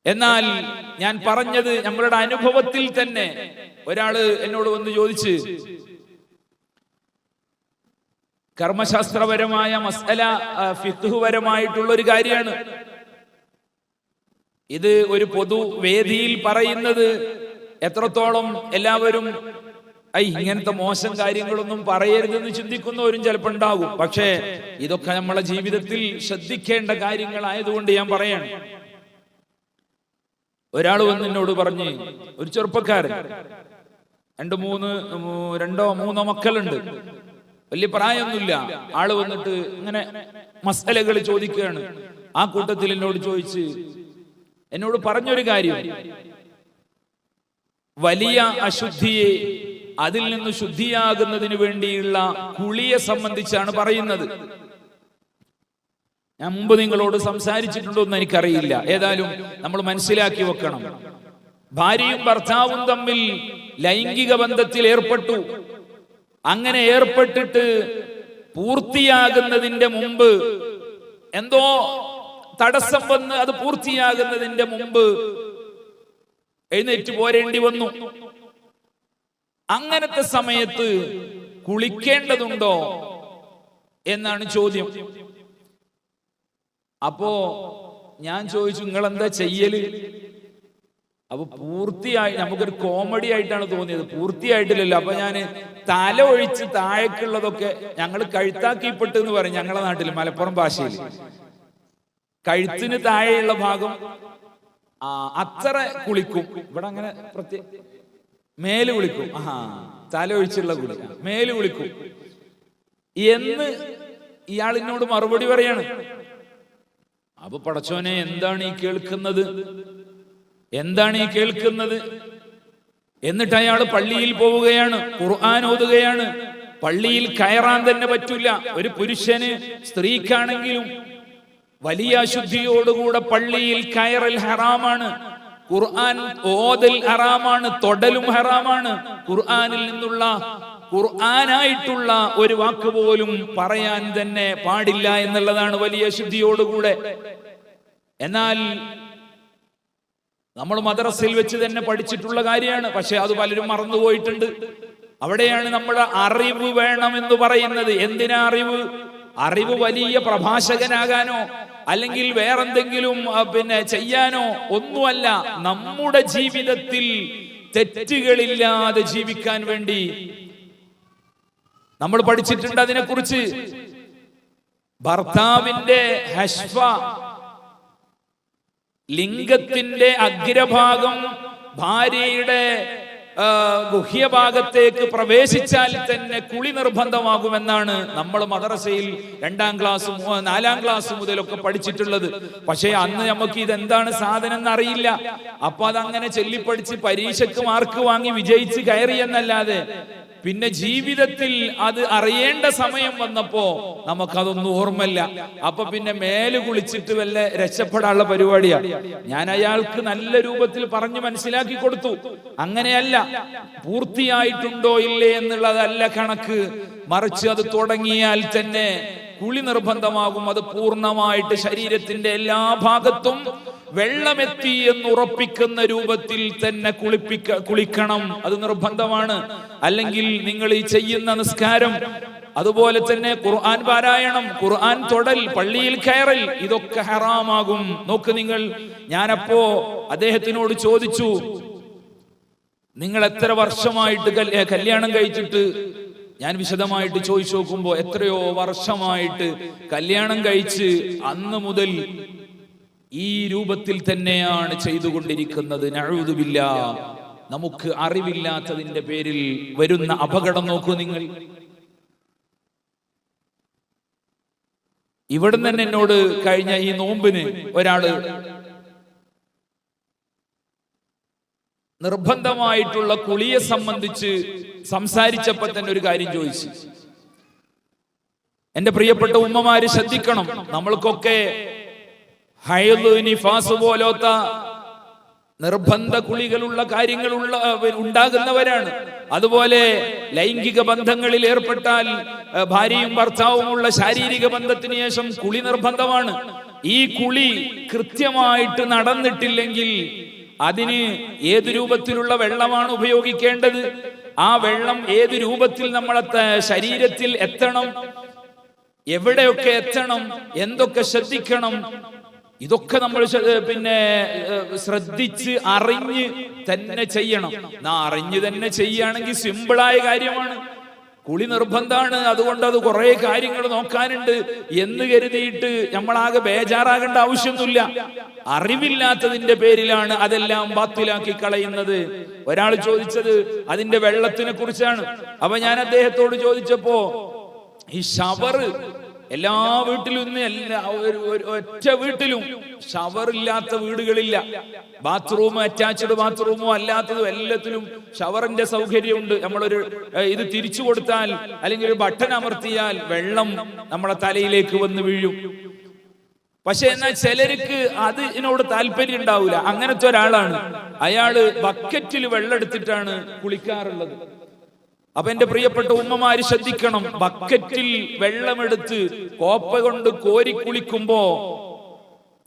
B: എന്നാൽ ഞാൻ പറഞ്ഞത് നമ്മളുടെ അനുഭവത്തിൽ തന്നെ ഒരാള് എന്നോട് വന്ന് ചോദിച്ച്, കർമ്മശാസ്ത്രപരമായ മസ്അല, ഫിഖ്ഹുപരമായിട്ടുള്ള ഒരു കാര്യമാണ് ഇത്. ഒരു പൊതുവേദിയിൽ പറയുന്നത് എത്രത്തോളം എല്ലാവരും ഇങ്ങനത്തെ മോശം കാര്യങ്ങളൊന്നും പറയരുതെന്ന് ചിന്തിക്കുന്നവരും ചിലപ്പോൾ ഉണ്ടാകും. പക്ഷേ ഇതൊക്കെ നമ്മളെ ജീവിതത്തിൽ ശ്രദ്ധിക്കേണ്ട കാര്യങ്ങളായതുകൊണ്ട് ഞാൻ പറയാണ്. ഒരാൾ വന്ന് എന്നോട് പറഞ്ഞ്, ഒരു ചെറുപ്പക്കാരൻ, രണ്ടോ മൂന്നോ മക്കളുണ്ട്, വലിയ പ്രായമൊന്നുമില്ല. ആള് വന്നിട്ട് ഇങ്ങനെ മസ്അലകൾ ചോദിക്കുകയാണ്. ആ കൂട്ടത്തിൽ എന്നോട് പറഞ്ഞൊരു കാര്യം, വലിയ അശുദ്ധിയെ അതിൽ നിന്ന് ശുദ്ധിയാകുന്നതിന് വേണ്ടിയുള്ള കുളിയെ സംബന്ധിച്ചാണ് പറയുന്നത്. ഞാൻ മുമ്പ് നിങ്ങളോട് സംസാരിച്ചിട്ടുണ്ടോ എന്ന് എനിക്കറിയില്ല. ഏതായാലും നമ്മൾ മനസ്സിലാക്കി വെക്കണം, ഭാര്യയും ഭർത്താവും തമ്മിൽ ലൈംഗിക ബന്ധത്തിൽ ഏർപ്പെട്ടു. അങ്ങനെ ഏർപ്പെട്ടിട്ട് പൂർത്തിയാകുന്നതിന്റെ മുമ്പ് എന്തോ തടസ്സം വന്ന് അത് പൂർത്തിയാകുന്നതിന്റെ മുമ്പ് എഴുന്നേറ്റ് പോരേണ്ടി വന്നു. അങ്ങനത്തെ സമയത്ത് കുളിക്കേണ്ടതുണ്ടോ എന്നാണ് ചോദ്യം. അപ്പോ ഞാൻ ചോദിച്ചു, നിങ്ങൾ എന്താ ചെയ്യല്? അപ്പൊ പൂർത്തിയായി, നമുക്കൊരു കോമഡി ആയിട്ടാണ് തോന്നിയത്, പൂർത്തിയായിട്ടില്ലല്ലോ. അപ്പൊ ഞാൻ തല ഒഴിച്ച് താഴേക്കുള്ളതൊക്കെ ഞങ്ങൾ കഴുത്താക്കിപ്പെട്ട് എന്ന് പറയും ഞങ്ങളുടെ നാട്ടിൽ, മലപ്പുറം ഭാഷയിൽ. കഴുത്തിന് താഴെയുള്ള ഭാഗം അത്ര കുളിക്കും, ഇവിടെ അങ്ങനെ പ്രത്യേക മേല് കുളിക്കും. തല ഒഴിച്ചുള്ള കുളി, മേല് കുളിക്കും എന്ന് ഇയാളിനോട് മറുപടി പറയാണ്. അപ്പൊ പടച്ചോനെ, എന്താണ് ഈ കേൾക്കുന്നത്, എന്താണ് ഈ കേൾക്കുന്നത്? എന്നിട്ട് അയാൾ പള്ളിയിൽ പോവുകയാണ്, ഖുർആൻ ഓതുകയാണ്. പള്ളിയിൽ കയറാൻ തന്നെ പറ്റൂല ഒരു പുരുഷന്, സ്ത്രീക്കാണെങ്കിലും വലിയ അശുദ്ധിയോടുകൂടെ പള്ളിയിൽ കയറൽ ഹറാമാണ്, ഖുർആൻ ഓതൽ ഹറാമാണ്, തൊടലും ഹറാമാണ്. ഖുർആനിൽ നിന്നുള്ള ഖുർആനായിട്ടുള്ള ഒരു വാക്ക് പോലും പറയാൻ തന്നെ പാടില്ല എന്നുള്ളതാണ് വലിയ ശുദ്ധിയോടുകൂടെ. എന്നാൽ നമ്മൾ മദ്രസയിൽ വെച്ച് തന്നെ പഠിച്ചിട്ടുള്ള കാര്യമാണ്, പക്ഷെ അത് പലരും മറന്നുപോയിട്ടുണ്ട്. അവിടെയാണ് നമ്മുടെ അറിവ് വേണമെന്ന് പറയുന്നത്. എന്തിനാ അറിവ്? അറിവ് വലിയ പ്രഭാഷകനാകാനോ അല്ലെങ്കിൽ വേറെന്തെങ്കിലും ചെയ്യാനോ ഒന്നുമല്ല, നമ്മുടെ ജീവിതത്തിൽ തെറ്റുകളില്ലാതെ ജീവിക്കാൻ വേണ്ടി നമ്മൾ പഠിച്ചിട്ടുണ്ട്. അതിനെക്കുറിച്ച് ഭർത്താവിന്റെ ഹഷ്ഫ, ലിംഗത്തിന്റെ അഗ്രഭാഗം ഭാര്യയുടെ ഗുഹ്യഭാഗത്തേക്ക് പ്രവേശിച്ചാൽ തന്നെ കുളി നിർബന്ധമാകുമെന്നാണ് നമ്മൾ മദ്രസയിൽ 2ാം ക്ലാസ് 4ാം ക്ലാസ് മുതലൊക്കെ പഠിച്ചിട്ടുള്ളത്. പക്ഷേ അന്ന് നമുക്ക് ഇതെന്താണ് സാധനം എന്നറിയില്ല. അപ്പൊ അതങ്ങനെ ചൊല്ലിപ്പടിച്ച് പരീക്ഷയ്ക്ക് മാർക്ക് വാങ്ങി വിജയിച്ച് കയറി എന്നല്ലാതെ പിന്നെ ജീവിതത്തിൽ അത് അറിയേണ്ട സമയം വന്നപ്പോ നമുക്കതൊന്നും ഓർമ്മല്ല. അപ്പൊ പിന്നെ മേല് കുളിച്ചിട്ട് വല്ല രക്ഷപ്പെടാനുള്ള പരിപാടിയാണ്. ഞാൻ അയാൾക്ക് നല്ല രൂപത്തിൽ പറഞ്ഞു മനസ്സിലാക്കി കൊടുത്തു. അങ്ങനെയല്ല, പൂർത്തിയായിട്ടുണ്ടോ ഇല്ലേ എന്നുള്ളതല്ല കണക്ക്, മറിച്ച് അത് തുടങ്ങിയാൽ തന്നെ കുളി നിർബന്ധമാകും. അത് പൂർണ്ണമായിട്ട് ശരീരത്തിന്റെ എല്ലാ ഭാഗത്തും വെള്ളമെത്തി എന്ന് ഉറപ്പിക്കുന്ന രൂപത്തിൽ തന്നെ കുളിക്കണം, അത് നിർബന്ധമാണ്. അല്ലെങ്കിൽ നിങ്ങൾ ഈ ചെയ്യുന്ന നിസ്കാരം, അതുപോലെ തന്നെ ഖുർആൻ പാരായണം, ഖുർആൻ തൊടൽ, പള്ളിയിൽ കയറൽ, ഇതൊക്കെ ഹറാമാകും. നോക്ക് നിങ്ങൾ, ഞാനപ്പോ അദ്ദേഹത്തിനോട് ചോദിച്ചു, നിങ്ങൾ എത്ര വർഷമായിട്ട് കല്യാണം കഴിച്ചിട്ട്? ഞാൻ വിശദമായിട്ട് ചോദിച്ചു നോക്കുമ്പോ എത്രയോ വർഷമായിട്ട് കല്യാണം കഴിച്ച് അന്ന് മുതൽ ഈ രൂപത്തിൽ തന്നെയാണ് ചെയ്തുകൊണ്ടിരിക്കുന്നത്. നഊദു ബില്ലാഹ്. നമുക്ക് അറിവില്ലാത്തതിന്റെ പേരിൽ വരുന്ന അപകടം നോക്കൂ നിങ്ങൾ. ഇവിടുന്ന് തന്നെ എന്നോട് കഴിഞ്ഞ ഈ നോമ്പിന് ഒരാള് നിർബന്ധമായിട്ടുള്ള കുളിയെ സംബന്ധിച്ച് സംസാരിച്ചപ്പോ തന്നെ ഒരു കാര്യം ചോദിച്ചു. എന്റെ പ്രിയപ്പെട്ട ഉമ്മമാര് ശ്രദ്ധിക്കണം, നമ്മൾക്കൊക്കെ ഹൈദ്, നിഫാസ് പോലത്ത നിർബന്ധ കുളികളുള്ള കാര്യങ്ങളുള്ള ഉണ്ടാകുന്നവരാണ്. അതുപോലെ ലൈംഗിക ബന്ധങ്ങളിൽ ഏർപ്പെട്ടാൽ ഭാര്യയും ഭർത്താവുമുള്ള ശാരീരിക ബന്ധത്തിന് ശേഷം കുളി നിർബന്ധമാണ്. ഈ കുളി കൃത്യമായിട്ട് നടന്നിട്ടില്ലെങ്കിൽ അതിന് ഏത് രൂപത്തിലുള്ള വെള്ളമാണ് ഉപയോഗിക്കേണ്ടത്, ആ വെള്ളം ഏത് രൂപത്തിൽ നമ്മളെ ശരീരത്തിൽ എത്തണം, എവിടെയൊക്കെ എത്തണം, എന്തൊക്കെ ശ്രദ്ധിക്കണം, ഇതൊക്കെ നമ്മൾ ശ്രദ്ധിച്ച് അറിഞ്ഞ് തന്നെ ചെയ്യണം. അറിഞ്ഞ് തന്നെ ചെയ്യുകയാണെങ്കിൽ സിമ്പിളായ കാര്യമാണ്. കുളി നിർബന്ധമാണ്, അതുകൊണ്ട് അത് കുറെ കാര്യങ്ങൾ നോക്കാനുണ്ട് എന്ന് കരുതിയിട്ട് നമ്മളാകെ ബേജാറാകേണ്ട ആവശ്യമൊന്നുമില്ല. അറിവില്ലാത്തതിന്റെ പേരിലാണ് അതെല്ലാം ബാത്തിലാക്കി കളയുന്നത്. ഒരാൾ ചോദിച്ചത് അതിന്റെ വെള്ളത്തിനെ കുറിച്ചാണ്. അപ്പൊ ഞാൻ അദ്ദേഹത്തോട് ചോദിച്ചപ്പോ, ഈ ഷവർ എല്ലാ വീട്ടിലും ഒറ്റ വീട്ടിലും ഷവർ ഇല്ലാത്ത വീടുകളില്ല. ബാത്റൂം, അറ്റാച്ച്ഡ് ബാത്റൂമോ അല്ലാത്തതും എല്ലാത്തിലും ഷവറിന്റെ സൗകര്യമുണ്ട്. നമ്മളൊരു ഇത് തിരിച്ചു കൊടുത്താൽ അല്ലെങ്കിൽ ഒരു ബട്ടൺ അമർത്തിയാൽ വെള്ളം നമ്മളെ തലയിലേക്ക് വന്ന് വീഴും. പക്ഷെ എന്നാൽ ചിലർക്ക് അതിനോട് താല്പര്യം ഉണ്ടാവില്ല. അങ്ങനത്തെ ഒരാളാണ് അയാള് ബക്കറ്റിൽ വെള്ളം എടുത്തിട്ടാണ് കുളിക്കാറുള്ളത്. അപ്പൊ എന്റെ പ്രിയപ്പെട്ട ഉമ്മമാര് ശ്രദ്ധിക്കണം, ബക്കറ്റിൽ വെള്ളമെടുത്ത് കോപ്പ കൊണ്ട് കോരി കുളിക്കുമ്പോ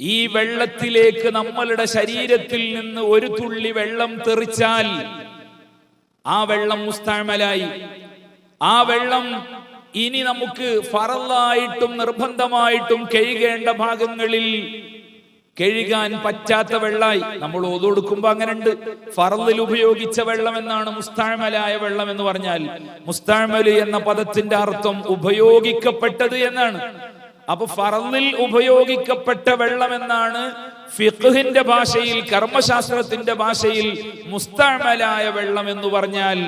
B: ഈ വെള്ളത്തിലേക്ക് നമ്മളുടെ ശരീരത്തിൽ നിന്ന് ഒരു തുള്ളി വെള്ളം തെറിച്ചാൽ ആ വെള്ളം മുസ്തഅമലായി. ആ വെള്ളം ഇനി നമുക്ക് ഫറളായിട്ടും നിർബന്ധമായിട്ടും കഴുകേണ്ട ഭാഗങ്ങളിൽ കഴുകാൻ പറ്റാത്ത വെള്ളമായി. നമ്മൾ ഓതു കൊടുക്കുമ്പോ അങ്ങനെ ഉണ്ട്, ഫറളിൽ ഉപയോഗിച്ച വെള്ളം എന്നാണ് മുസ്തഅമലായ വെള്ളം എന്ന് പറഞ്ഞാൽ. മുസ്തഅമൽ എന്ന പദത്തിന്റെ അർത്ഥം ഉപയോഗിക്കപ്പെട്ടത് എന്നാണ്. അപ്പൊ ഫറളിൽ ഉപയോഗിക്കപ്പെട്ട വെള്ളം എന്നാണ് ഫിഖ്ഹിന്റെ ഭാഷയിൽ, കർമ്മശാസ്ത്രത്തിന്റെ ഭാഷയിൽ മുസ്തഅമലായ വെള്ളം എന്ന് പറഞ്ഞാൽ.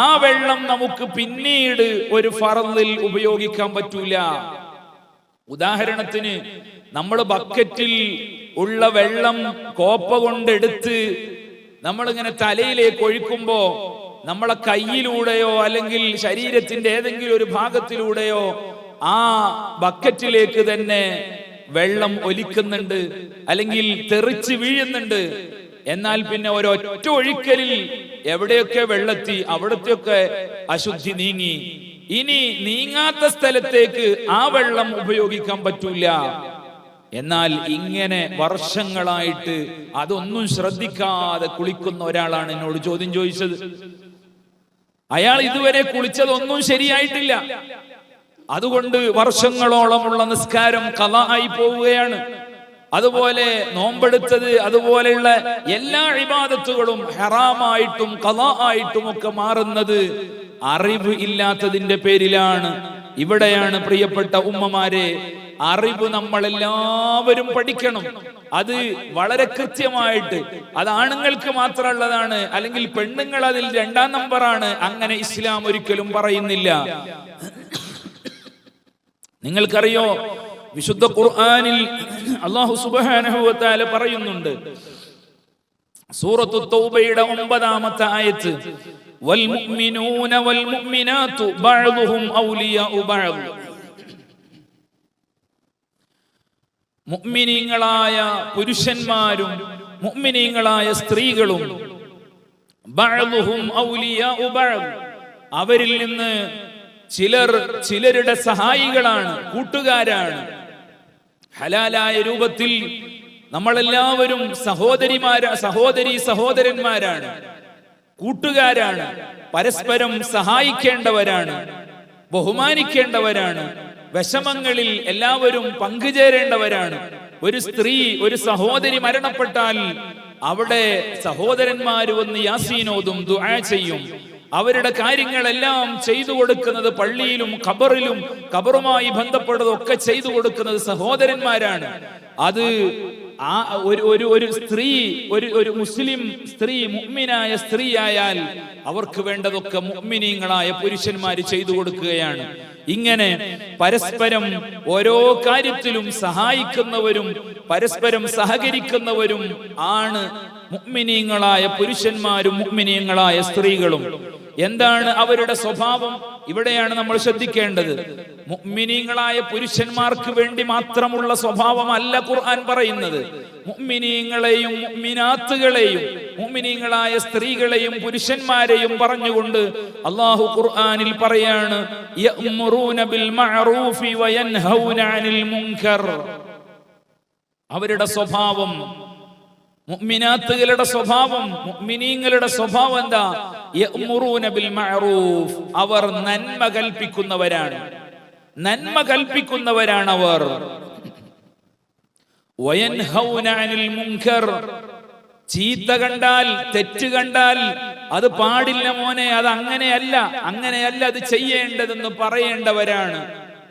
B: ആ വെള്ളം നമുക്ക് പിന്നീട് ഒരു ഫറളിൽ ഉപയോഗിക്കാൻ പറ്റൂല. ഉദാഹരണത്തിന് നമ്മൾ ബക്കറ്റിൽ ഉള്ള വെള്ളം കോപ്പ കൊണ്ടെടുത്ത് നമ്മളിങ്ങനെ തലയിലേക്ക് ഒഴിക്കുമ്പോ നമ്മളെ കയ്യിലൂടെയോ അല്ലെങ്കിൽ ശരീരത്തിന്റെ ഏതെങ്കിലും ഒരു ഭാഗത്തിലൂടെയോ ആ ബക്കറ്റിലേക്ക് തന്നെ വെള്ളം ഒലിക്കുന്നുണ്ട്, അല്ലെങ്കിൽ തെറിച്ച് വീഴുന്നുണ്ട്. എന്നാൽ പിന്നെ ഒരൊറ്റ ഒഴിക്കലിൽ എവിടെയൊക്കെ വെള്ളത്തി അവിടത്തെയൊക്കെ അശുദ്ധി നീങ്ങി. ഇനി നീങ്ങാത്ത സ്ഥലത്തേക്ക് ആ വെള്ളം ഉപയോഗിക്കാൻ പറ്റൂല. എന്നാൽ ഇങ്ങനെ വർഷങ്ങളായിട്ട് അതൊന്നും ശ്രദ്ധിക്കാതെ കുളിക്കുന്ന ഒരാളാണ് എന്നോട് ചോദ്യം ചോദിച്ചത്. അയാൾ ഇതുവരെ കുളിച്ചതൊന്നും ശരിയായിട്ടില്ല. അതുകൊണ്ട് വർഷങ്ങളോളമുള്ള നിസ്കാരം ഖളാ ആയി പോവുകയാണ്. അതുപോലെ നോമ്പെടുത്തത്, അതുപോലെയുള്ള എല്ലാ ഇബാദത്തുകളും ഹറാമായിട്ടും ഖളാ ആയിട്ടും ഒക്കെ മാറുന്നത് അറിവ് ഇല്ലാത്തതിന്റെ പേരിലാണ്. ഇവിടെയാണ് പ്രിയപ്പെട്ട ഉമ്മമാരെ, അറിവ് നമ്മളെല്ലാവരും പഠിക്കണം. അത് വളരെ കൃത്യമായിട്ട്. അത് ആണുങ്ങൾക്ക് മാത്രമുള്ളതാണ്, അല്ലെങ്കിൽ പെണ്ണുങ്ങൾ അതിൽ 2ാം നമ്പറാണ്, അങ്ങനെ ഇസ്ലാം ഒരിക്കലും പറയുന്നില്ല. നിങ്ങൾക്കറിയോ, വിശുദ്ധ ഖുർആനിൽ അല്ലാഹു സുബ്ഹാനഹു വ തആല പറയുന്നുണ്ട്, സൂറത്തു തൗബയുടെ 9ാമത്തെ ആയത്ത്, വൽ മുഅ്മിനൂന വൽ മുഅ്മിനാതു ബഅ്ദുഹും ഔലിയാഉ ബഅദ്. മുഅ്മിനീങ്ങളായ പുരുഷന്മാരും മുഅ്മിനീങ്ങളായ സ്ത്രീകളും ബഅ്ദുഹും ഔലിയാഉ ബഅദ്, അവരിൽ നിന്ന് ചിലരുടെ സഹായികളാണ്, കൂട്ടുകാരാണ്. ഹലാലായ രൂപത്തിൽ നമ്മളെല്ലാവരും സഹോദരന്മാരാണ്, കൂട്ടുകാരാണ്, പരസ്പരം സഹായിക്കേണ്ടവരാണ്, ബഹുമാനിക്കേണ്ടവരാണ്. വിഷമങ്ങളിൽ എല്ലാവരും പങ്കുചേരേണ്ടവരാണ്. ഒരു സ്ത്രീ, ഒരു സഹോദരി മരണപ്പെട്ടാൽ അവിടെ സഹോദരന്മാര് വന്ന് യാസീനോതും ദുആ ചെയ്യും. അവരുടെ കാര്യങ്ങളെല്ലാം ചെയ്തു കൊടുക്കുന്നത് പള്ളിയിലും ഖബറിലും, ഖബറുമായി ബന്ധപ്പെട്ടതൊക്കെ ചെയ്തു കൊടുക്കുന്നത് സഹോദരന്മാരാണ്. അത് ഒരു സ്ത്രീ, ഒരു മുസ്ലിം സ്ത്രീ, മുഅ്മിനായ സ്ത്രീ ആയാൽ അവർക്ക് വേണ്ടതൊക്കെ മുഅ്മിനീങ്ങളായ പുരുഷന്മാര് ചെയ്തു കൊടുക്കുകയാണ്. ഇങ്ങനെ പരസ്പരം ഓരോ കാര്യത്തിലും സഹായിക്കുന്നവരും പരസ്പരം സഹകരിക്കുന്നവരും ആണ് മുഅ്മിനീങ്ങളായ പുരുഷന്മാരും മുഅ്മിനീങ്ങളായ സ്ത്രീകളും. എന്താണ് അവരുടെ സ്വഭാവം? ഇവിടെയാണ് നമ്മൾ ശ്രദ്ധിക്കേണ്ടത്. മുഅ്മിനീങ്ങളായ പുരുഷന്മാർക്ക് വേണ്ടി മാത്രമുള്ള സ്വഭാവമല്ല ഖുർആൻ പറയുന്നത്. മുഅ്മിനീങ്ങളെയും മുഅ്മിനാത്തുകളെയും, മുഅ്മിനീങ്ങളായ സ്ത്രീകളെയും പുരുഷന്മാരെയും പറഞ്ഞുകൊണ്ട് അല്ലാഹു ഖുർആനിൽ പറയാണ്, യഅ്മുറൂന ബിൽ മഅറൂഫി വയൻഹൗന അനിൽ മുൻകർ. അവരുടെ സ്വഭാവം, മുഅ്മിനാത്തുകളുടെ സ്വഭാവം, മുഅ്മിനീങ്ങളുടെ സ്വഭാവം എന്താ? യഅ്മുറൂന ബിൽ മഅറൂഫ്, അവർ നന്മ കൽപ്പിക്കുന്നവരാണ്, നന്മ കൽപ്പിക്കുന്നവരാണ് അവർ. വയൻഹൗന അനിൽ മുൻകർ, ചീത്ത കണ്ടാൽ, തെറ്റ് കണ്ടാൽ അത് പാടില്ല മോനെ, അത് അങ്ങനെയല്ല അത് ചെയ്യേണ്ടതെന്ന് പറയേണ്ടവരാണ്.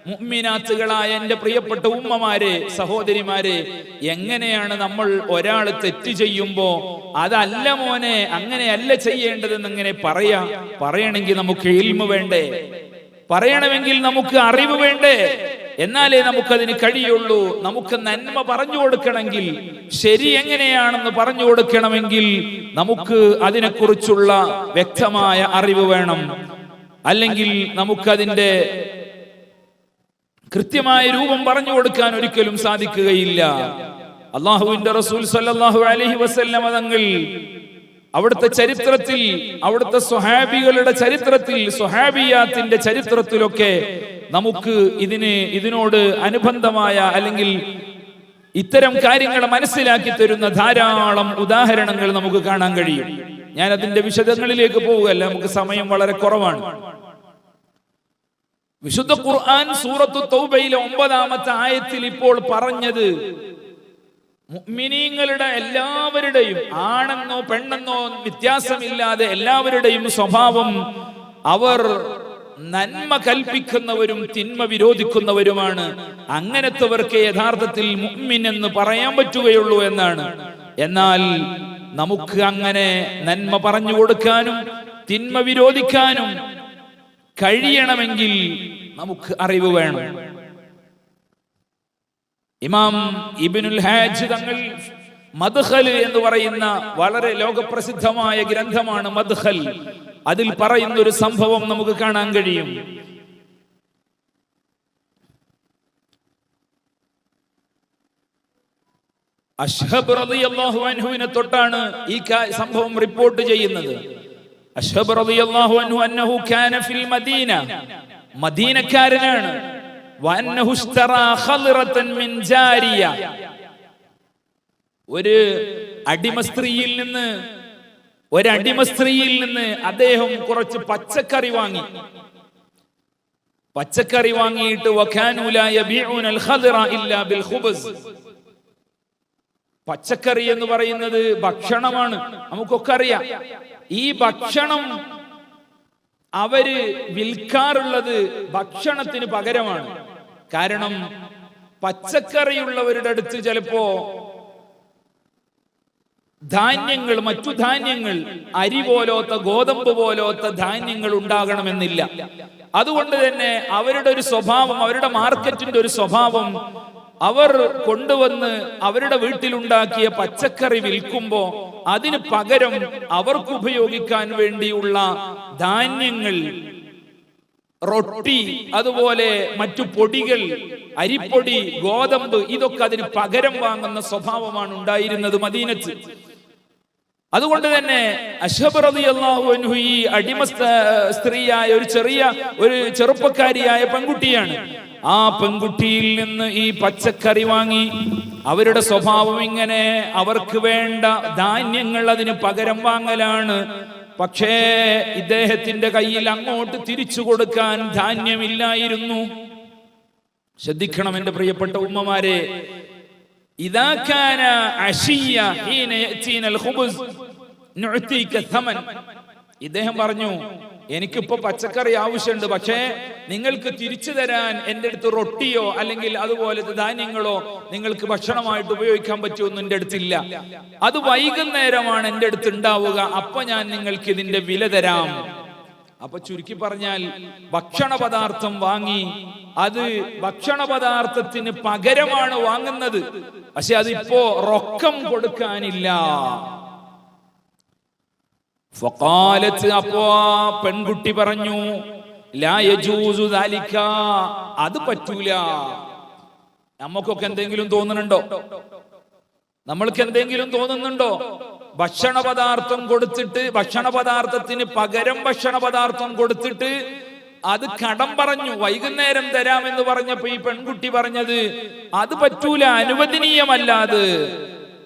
B: മുഅ്മിനാത്തുകളായ എന്റെ പ്രിയപ്പെട്ട ഉമ്മമാരെ, സഹോദരിമാരെ, എങ്ങനെയാണ് ഒരാൾ തെറ്റ് ചെയ്യുമ്പോ അതല്ല മോനെ, അങ്ങനെയല്ല ചെയ്യേണ്ടതെന്ന് എങ്ങനെ പറയണമെങ്കിൽ നമുക്ക് ഇൽമു വേണ്ടേ? പറയണമെങ്കിൽ നമുക്ക് അറിവ് വേണ്ടേ? എന്നാലേ നമുക്കതിന് കഴിയുള്ളൂ. നമുക്ക് നന്മ പറഞ്ഞു കൊടുക്കണമെങ്കിൽ, ശരി എങ്ങനെയാണെന്ന് പറഞ്ഞു കൊടുക്കണമെങ്കിൽ നമുക്ക് അതിനെക്കുറിച്ചുള്ള വ്യക്തമായ അറിവ് വേണം. അല്ലെങ്കിൽ നമുക്കതിന്റെ കൃത്യമായ രൂപം പറഞ്ഞു കൊടുക്കാൻ ഒരിക്കലും സാധിക്കുകയില്ല. അള്ളാഹുവിന്റെ റസൂൽ സല്ലല്ലാഹു അലൈഹി വസല്ലം തങ്ങൾ അവിടുത്തെ ചരിത്രത്തിൽ, അവിടുത്തെ സ്വഹാബികളുടെ ചരിത്രത്തിൽ, സ്വഹാബിയാത്തിന്റെ ചരിത്രത്തിലൊക്കെ നമുക്ക് ഇതിനോട് അനുബന്ധമായ അല്ലെങ്കിൽ ഇത്തരം കാര്യങ്ങൾ മനസ്സിലാക്കി തരുന്ന ധാരാളം ഉദാഹരണങ്ങൾ നമുക്ക് കാണാൻ കഴിയും. ഞാൻ അതിന്റെ വിശദങ്ങളിലേക്ക് പോവുകയല്ല, നമുക്ക് സമയം വളരെ കുറവാണ്. വിശുദ്ധ ഖുർആൻ സൂറത്തു തൗബയിലെ 9-ാമത്തെ ആയത്തിൽ ഇപ്പോൾ പറഞ്ഞത് മുഅ്മിനീങ്ങളുടെ എല്ലാവരുടെയും, ആണെന്നോ പെണ്ണെന്നോ വ്യത്യാസമില്ലാതെ എല്ലാവരുടെയും സ്വഭാവം അവർ നന്മ കൽപ്പിക്കുന്നവരും തിന്മ വിരോധിക്കുന്നവരുമാണ്. അങ്ങനത്തെവർക്ക് യഥാർത്ഥത്തിൽ മുഅ്മിൻ എന്ന് പറയാൻ പറ്റുകയുള്ളൂ എന്നാണ്. എന്നാൽ നമുക്ക് അങ്ങനെ നന്മ പറഞ്ഞു കൊടുക്കാനും തിന്മ വിരോധിക്കാനും കഴിയണമെങ്കിൽ നമുക്ക് അറിവ് വേണം. ഇമാം ഇബ്നുൽ ഹാജ് തങ്ങൾ മദ്ഖൽ എന്ന് പറയുന്ന വളരെ ലോകപ്രസിദ്ധമായ ഗ്രന്ഥമാണ് മദ്ഖൽ. അതിൽ പറയുന്ന ഒരു സംഭവം നമുക്ക് കാണാൻ കഴിയും. അശ്ഹബ് റളിയല്ലാഹു അൻഹുവിനെ തൊട്ടാണ് ഈ സംഭവം റിപ്പോർട്ട് ചെയ്യുന്നത്. അശ്ഹബ് റളിയല്ലാഹു അൻഹു അന്നഹു കാന ഫിൽ മദീന, മദീനക്കാരനാണ്. വഅന്നഹു ഇസ്തറാ ഖൽറതൻ മിൻ ജാരിയ, ഒരു അടിമ സ്ത്രീയിൽ നിന്ന് അദ്ദേഹം കുറച്ച് പച്ചക്കറി വാങ്ങിയിട്ട് വകാനു ലാ യബീഉനൽ ഖൽറ ഇല്ലാ ബിൽ ഖുബ്സ്. പച്ചക്കറി എന്ന് പറയുന്നത് ഭക്ഷണമാണ്, നമുക്കൊക്കെ അറിയാം. ഈ ഭക്ഷണം അവര് വിൽക്കാറുള്ളത് ഭക്ഷണത്തിന് പകരമാണ്. കാരണം പച്ചക്കറിയുള്ളവരുടെ അടുത്ത് ചിലപ്പോ ധാന്യങ്ങൾ, മറ്റു ധാന്യങ്ങൾ, അരി പോലോത്ത ഗോതമ്പ് പോലോത്ത ധാന്യങ്ങൾ ഉണ്ടാകണമെന്നില്ല. അതുകൊണ്ട് തന്നെ അവരുടെ ഒരു സ്വഭാവം, അവരുടെ മാർക്കറ്റിന്റെ ഒരു സ്വഭാവം, അവർ കൊണ്ടുവന്ന് അവരുടെ വീട്ടിലുണ്ടാക്കിയ പച്ചക്കറി വിൽക്കുമ്പോ അതിന് പകരം അവർക്ക് ഉപയോഗിക്കാൻ വേണ്ടിയുള്ള ധാന്യങ്ങൾ, റൊട്ടി, അതുപോലെ മറ്റു പൊടികൾ, അരിപ്പൊടി, ഗോതമ്പ്, ഇതൊക്കെ അതിന് പകരം വാങ്ങുന്ന സ്വഭാവമാണ് ഉണ്ടായിരുന്നത് മദീനത്ത്. അതുകൊണ്ട് തന്നെ അശ്ഹബ് റളിയല്ലാഹു അൻഹു ഈ അടിമ സ്ത്രീയായ ഒരു ചെറുപ്പക്കാരിയായ പെൺകുട്ടിയാണ്. ആ പെൺകുട്ടിയിൽ നിന്ന് ഈ പച്ചക്കറി വാങ്ങി അവരുടെ സ്വഭാവം ഇങ്ങനെ അവർക്ക് വേണ്ട ധാന്യങ്ങൾ അതിന് പകരം വാങ്ങലാണ്. പക്ഷേ ഇദ്ദേഹത്തിന്റെ കയ്യിൽ അങ്ങോട്ട് തിരിച്ചു കൊടുക്കാൻ ധാന്യമില്ലായിരുന്നു. ശ്രദ്ധിക്കണം എന്റെ പ്രിയപ്പെട്ട ഉമ്മമാരെ. ഇദാ കാന അശിയ ഹീന യഅതീനൽ ഖുബ്സ് നുഅതീക തമൻ. ഇദ്ദേഹം പറഞ്ഞു, എനിക്കിപ്പോ പച്ചക്കറി ആവശ്യമുണ്ട്, പക്ഷേ നിങ്ങൾക്ക് തിരിച്ചു തരാൻ എൻ്റെ അടുത്ത് റൊട്ടിയോ അല്ലെങ്കിൽ അതുപോലത്തെ ധാന്യങ്ങളോ നിങ്ങൾക്ക് ഭക്ഷണമായിട്ട് ഉപയോഗിക്കാൻ പറ്റുമൊന്നും എൻ്റെ അടുത്തില്ല. അത് വൈകുന്നേരമാണ് എൻ്റെ അടുത്ത് ഉണ്ടാവുക, അപ്പൊ ഞാൻ നിങ്ങൾക്ക് ഇതിന്റെ വില തരാം. അപ്പൊ ചുരുക്കി പറഞ്ഞാൽ ഭക്ഷണ പദാർത്ഥം വാങ്ങി, അത് ഭക്ഷണ പദാർത്ഥത്തിന് പകരമാണ് വാങ്ങുന്നത്, പക്ഷെ അതിപ്പോ റൊക്കം കൊടുക്കാനില്ല. ഫഖാലത്ത്, അപ്പോ പെൺകുട്ടി പറഞ്ഞു, ലാ യജൂസു ദാലിക, അത് പറ്റൂല. നമുക്കൊക്കെ എന്തെങ്കിലും തോന്നുന്നുണ്ടോ? നമ്മൾക്ക് എന്തെങ്കിലും തോന്നുന്നുണ്ടോ? ഭക്ഷണ പദാർത്ഥം കൊടുത്തിട്ട്, ഭക്ഷണ പദാർത്ഥത്തിന് പകരം ഭക്ഷണ പദാർത്ഥം കൊടുത്തിട്ട് അത് കടം പറഞ്ഞു, വൈകുന്നേരം തരാമെന്ന് പറഞ്ഞപ്പോ ഈ പെൺകുട്ടി പറഞ്ഞത് അത് പറ്റൂല, അനുവദനീയമല്ലാതെ.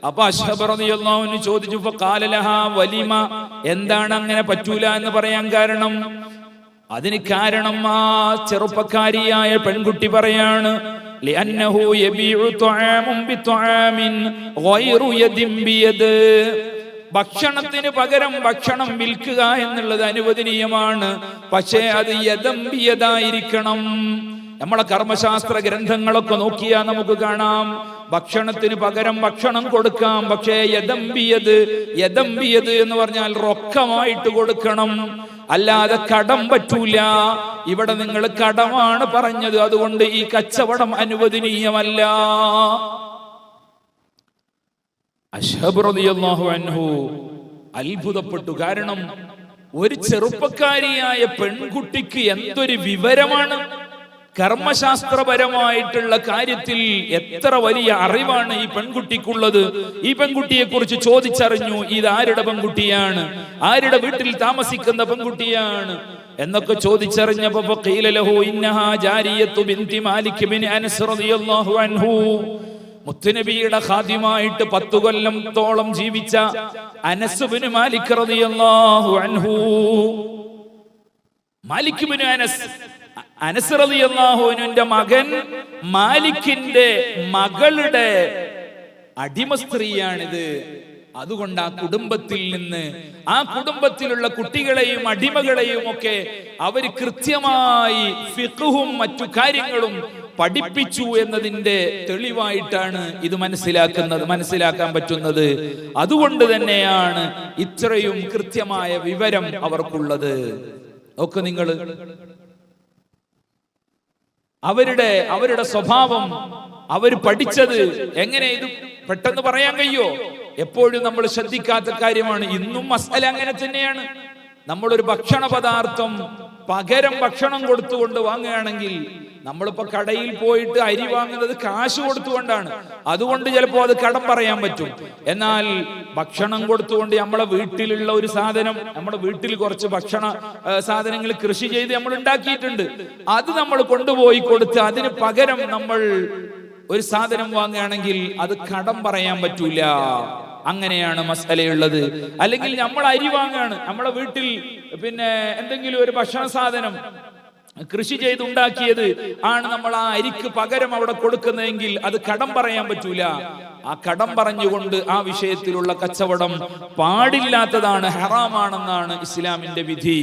B: അപ്പൊ അശ്ഹബ് റളിയല്ലാഹു അൻഹു ചോദിച്ചു, ഫഖാല ലഹാ വലിമ, എന്താണ് അങ്ങനെ പറ്റൂല എന്ന് പറയാൻ കാരണം? അതിന് കാരണം ആ ചെറുപ്പക്കാരിയായ പെൺകുട്ടി പറയാണ്, ലിഅന്നഹു യബീഉ തുആമുൻ ബിതുആമിൻ ഗൈറു യദിൻ ബിയദ്. ഭക്ഷണത്തിന് പകരം ഭക്ഷണം വിൽക്കുക എന്നുള്ളത് അനുവദനീയമാണ്, പക്ഷേ അത് യദം ബിയദായിരിക്കണം. നമ്മളെ കർമ്മശാസ്ത്ര ഗ്രന്ഥങ്ങളൊക്കെ നോക്കിയാൽ നമുക്ക് കാണാം, ഭക്ഷണത്തിന് പകരം ഭക്ഷണം കൊടുക്കാം, പക്ഷേ യദം ബിയദ് എന്ന് പറഞ്ഞാൽ റൊക്കമായിട്ട് കൊടുക്കണം, അല്ലാതെ കടം പറ്റൂല. ഇവിടെ നിങ്ങൾ കടമാണ് പറഞ്ഞത്, അതുകൊണ്ട് ഈ കച്ചവടം അനുവദനീയമല്ല. അശ്ഹബ് റളിയല്ലാഹു അൻഹു അത്ഭുതപ്പെട്ടു. കാരണം ഒരു ചെറുപ്പക്കാരിയായ പെൺകുട്ടിക്ക് എന്തൊരു വിവരമാണ്. കർമ്മശാസ്ത്രപരമായിട്ടുള്ള കാര്യത്തിൽ എത്ര വലിയ അറിവാണ് ഈ പെൺകുട്ടിക്കുള്ളത്. ഈ പെൺകുട്ടിയെ കുറിച്ച് ചോദിച്ചറിഞ്ഞു. ഇത് ആരുടെ പെൺകുട്ടിയാണ്, ആരുടെ വീട്ടിൽ താമസിക്കുന്ന പെൺകുട്ടിയാണ് എന്നൊക്കെ ചോദിച്ചറിഞ്ഞപ്പോ ഖീല ലഹു ഇന്നഹാ ജാരിയത്തു ബിൻതി മാലിക് ബിൻ അനസ് റളിയല്ലാഹു അൻഹു, മുത്തുനബിയുടെ ഖാദിമായിട്ട് 10 കൊല്ലത്തോളം ജീവിച്ച അനസ് ബിൻ മാലിക് റളിയല്ലാഹു അൻഹു, മാലിക് ബിൻ അനസ് റളിയല്ലാഹു അൻഹുവിന്റെ മകൻ മാലിക്കിന്റെ മകളുടെ അടിമ സ്ത്രീയാണിത്. അതുകൊണ്ട് ആ കുടുംബത്തിൽ നിന്ന്, ആ കുടുംബത്തിലുള്ള കുട്ടികളെയും അടിമകളെയും ഒക്കെ അവർ കൃത്യമായി ഫിഖ്ഹും മറ്റു കാര്യങ്ങളും പഠിപ്പിച്ചു എന്നതിന്റെ തെളിവായിട്ടാണ് ഇത് മനസ്സിലാക്കാൻ പറ്റുന്നത്. അതുകൊണ്ട് തന്നെയാണ് ഇത്രയും കൃത്യമായ വിവരം അവർക്കുള്ളത്. ഒക്കെ നിങ്ങൾ അവരുടെ സ്വഭാവം, അവർ പഠിച്ചത് എങ്ങനെ, ഇത് പെട്ടെന്ന് പറയാൻ കഴിയോ? എപ്പോഴും നമ്മൾ ശ്രദ്ധിക്കാത്ത കാര്യമാണ്. ഇന്നും മസ്അല അങ്ങനെ തന്നെയാണ്. നമ്മളൊരു ഭക്ഷണ പദാർത്ഥം പകരം ഭക്ഷണം കൊടുത്തുകൊണ്ട് വാങ്ങുകയാണെങ്കിൽ, നമ്മളിപ്പോ കടയിൽ പോയിട്ട് അരി വാങ്ങുന്നത് കാശ് കൊടുത്തുകൊണ്ടാണ്. അതുകൊണ്ട് ചിലപ്പോ അത് കടം പറയാൻ പറ്റും. എന്നാൽ ഭക്ഷണം കൊടുത്തുകൊണ്ട് നമ്മളെ വീട്ടിലുള്ള ഒരു സാധനം, നമ്മുടെ വീട്ടിൽ കുറച്ച് ഭക്ഷണ സാധനങ്ങൾ കൃഷി ചെയ്ത് നമ്മൾ ഉണ്ടാക്കിയിട്ടുണ്ട്, അത് നമ്മൾ കൊണ്ടുപോയി കൊടുത്ത് അതിന് പകരം നമ്മൾ ഒരു സാധനം വാങ്ങുകയാണെങ്കിൽ അത് കടം പറയാൻ പറ്റൂല. അങ്ങനെയാണ് മസ്അലയുള്ളത്. അല്ലെങ്കിൽ നമ്മൾ അരി വാങ്ങുകയാണ്, നമ്മളെ വീട്ടിൽ പിന്നെ എന്തെങ്കിലും ഒരു ഭക്ഷണ സാധനം കൃഷി ചെയ്തുണ്ടാക്കിയത് ആണ് നമ്മൾ ആ അരിക്ക് പകരം അവിടെ കൊടുക്കുന്നതെങ്കിൽ അത് കടം പറയാൻ പറ്റൂല. ആ കടം പറഞ്ഞുകൊണ്ട് ആ വിഷയത്തിലുള്ള കച്ചവടം പാടില്ലാത്തതാണ്, ഹറാമാണെന്നാണ് ഇസ്ലാമിന്റെ വിധി.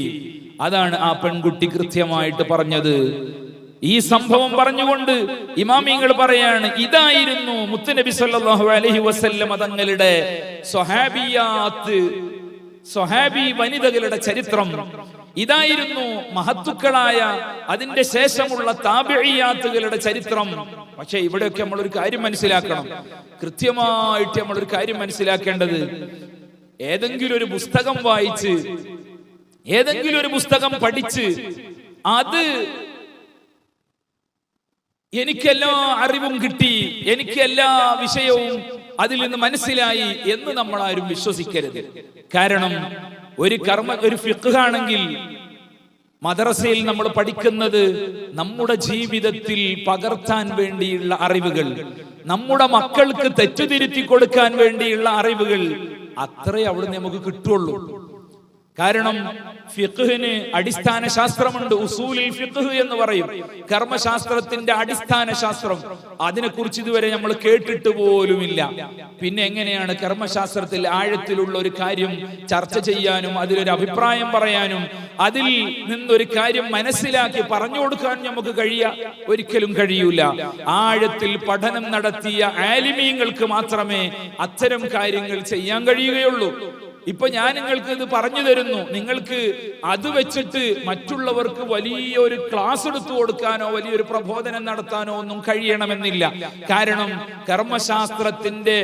B: അതാണ് ആ പെൺകുട്ടി കൃത്യമായിട്ട് പറഞ്ഞത്. ഈ സംഭവം പറഞ്ഞുകൊണ്ട് ഇമാമിങ്ങൾ പറയാണ്, ഇതായിരുന്നു മുത്തുനബി സല്ലല്ലാഹു അലൈഹി വസല്ലം തങ്ങളുടെ സ്വഹാബി വനിതകളുടെ ചരിത്രം. ഇതായിരുന്നു മഹത്തുക്കളായ അതിന്റെ ശേഷമുള്ള താബിഈയാത്തുകളുടെ ചരിത്രം. പക്ഷെ ഇവിടെയൊക്കെ നമ്മളൊരു കാര്യം മനസ്സിലാക്കണം, കൃത്യമായിട്ട് നമ്മളൊരു കാര്യം മനസ്സിലാക്കേണ്ടത്, ഏതെങ്കിലും ഒരു പുസ്തകം വായിച്ച്, ഏതെങ്കിലും ഒരു പുസ്തകം പഠിച്ച് അത് എനിക്കെല്ലാ അറിവും കിട്ടി, എനിക്ക് എല്ലാ വിഷയവും അതിൽ നിന്ന് മനസ്സിലായി എന്ന് നമ്മൾ ആരും വിശ്വസിക്കരുത്. കാരണം ഒരു ഫിഖ് ആണെങ്കിൽ മദ്രസയിൽ നമ്മൾ പഠിക്കുന്നത് നമ്മുടെ ജീവിതത്തിൽ പകർത്താൻ വേണ്ടിയുള്ള അറിവുകൾ, നമ്മുടെ മക്കൾക്ക് തെറ്റുതിരുത്തി കൊടുക്കാൻ വേണ്ടിയുള്ള അറിവുകൾ, അത്രേ അവിടുന്ന് നമുക്ക് കിട്ടുള്ളൂ. കാരണം ഫിഖ്ഹിന് അടിസ്ഥാന ശാസ്ത്രമുണ്ട്, ഉസൂലുൽ ഫിഖ്ഹ് എന്ന് പറയും, കർമ്മശാസ്ത്രത്തിന്റെ അടിസ്ഥാന ശാസ്ത്രം. അതിനെക്കുറിച്ച് ഇതുവരെ നമ്മൾ കേട്ടിട്ട് പോലുമില്ല. പിന്നെ എങ്ങനെയാണ് കർമ്മശാസ്ത്രത്തിൽ ആഴത്തിലുള്ള ഒരു കാര്യം ചർച്ച ചെയ്യാനും അതിലൊരു അഭിപ്രായം പറയാനും അതിൽ നിന്നൊരു കാര്യം മനസ്സിലാക്കി പറഞ്ഞു കൊടുക്കാൻ നമുക്ക് ഒരിക്കലും കഴിയൂല. ആഴത്തിൽ പഠനം നടത്തിയ ആലിമീങ്ങൾക്ക് മാത്രമേ അത്തരം കാര്യങ്ങൾ ചെയ്യാൻ കഴിയുകയുള്ളൂ. ഇപ്പൊ ഞാൻ നിങ്ങൾക്ക് ഇത് പറഞ്ഞു തരുന്നു, നിങ്ങൾക്ക് അത് വെച്ചിട്ട് മറ്റുള്ളവർക്ക് വലിയൊരു ക്ലാസ് എടുത്തു കൊടുക്കാനോ വലിയൊരു പ്രബോധനം നടത്താനോ ഒന്നും കഴിയണമെന്നില്ല. കാരണം കർമ്മശാസ്ത്രത്തിന്റെ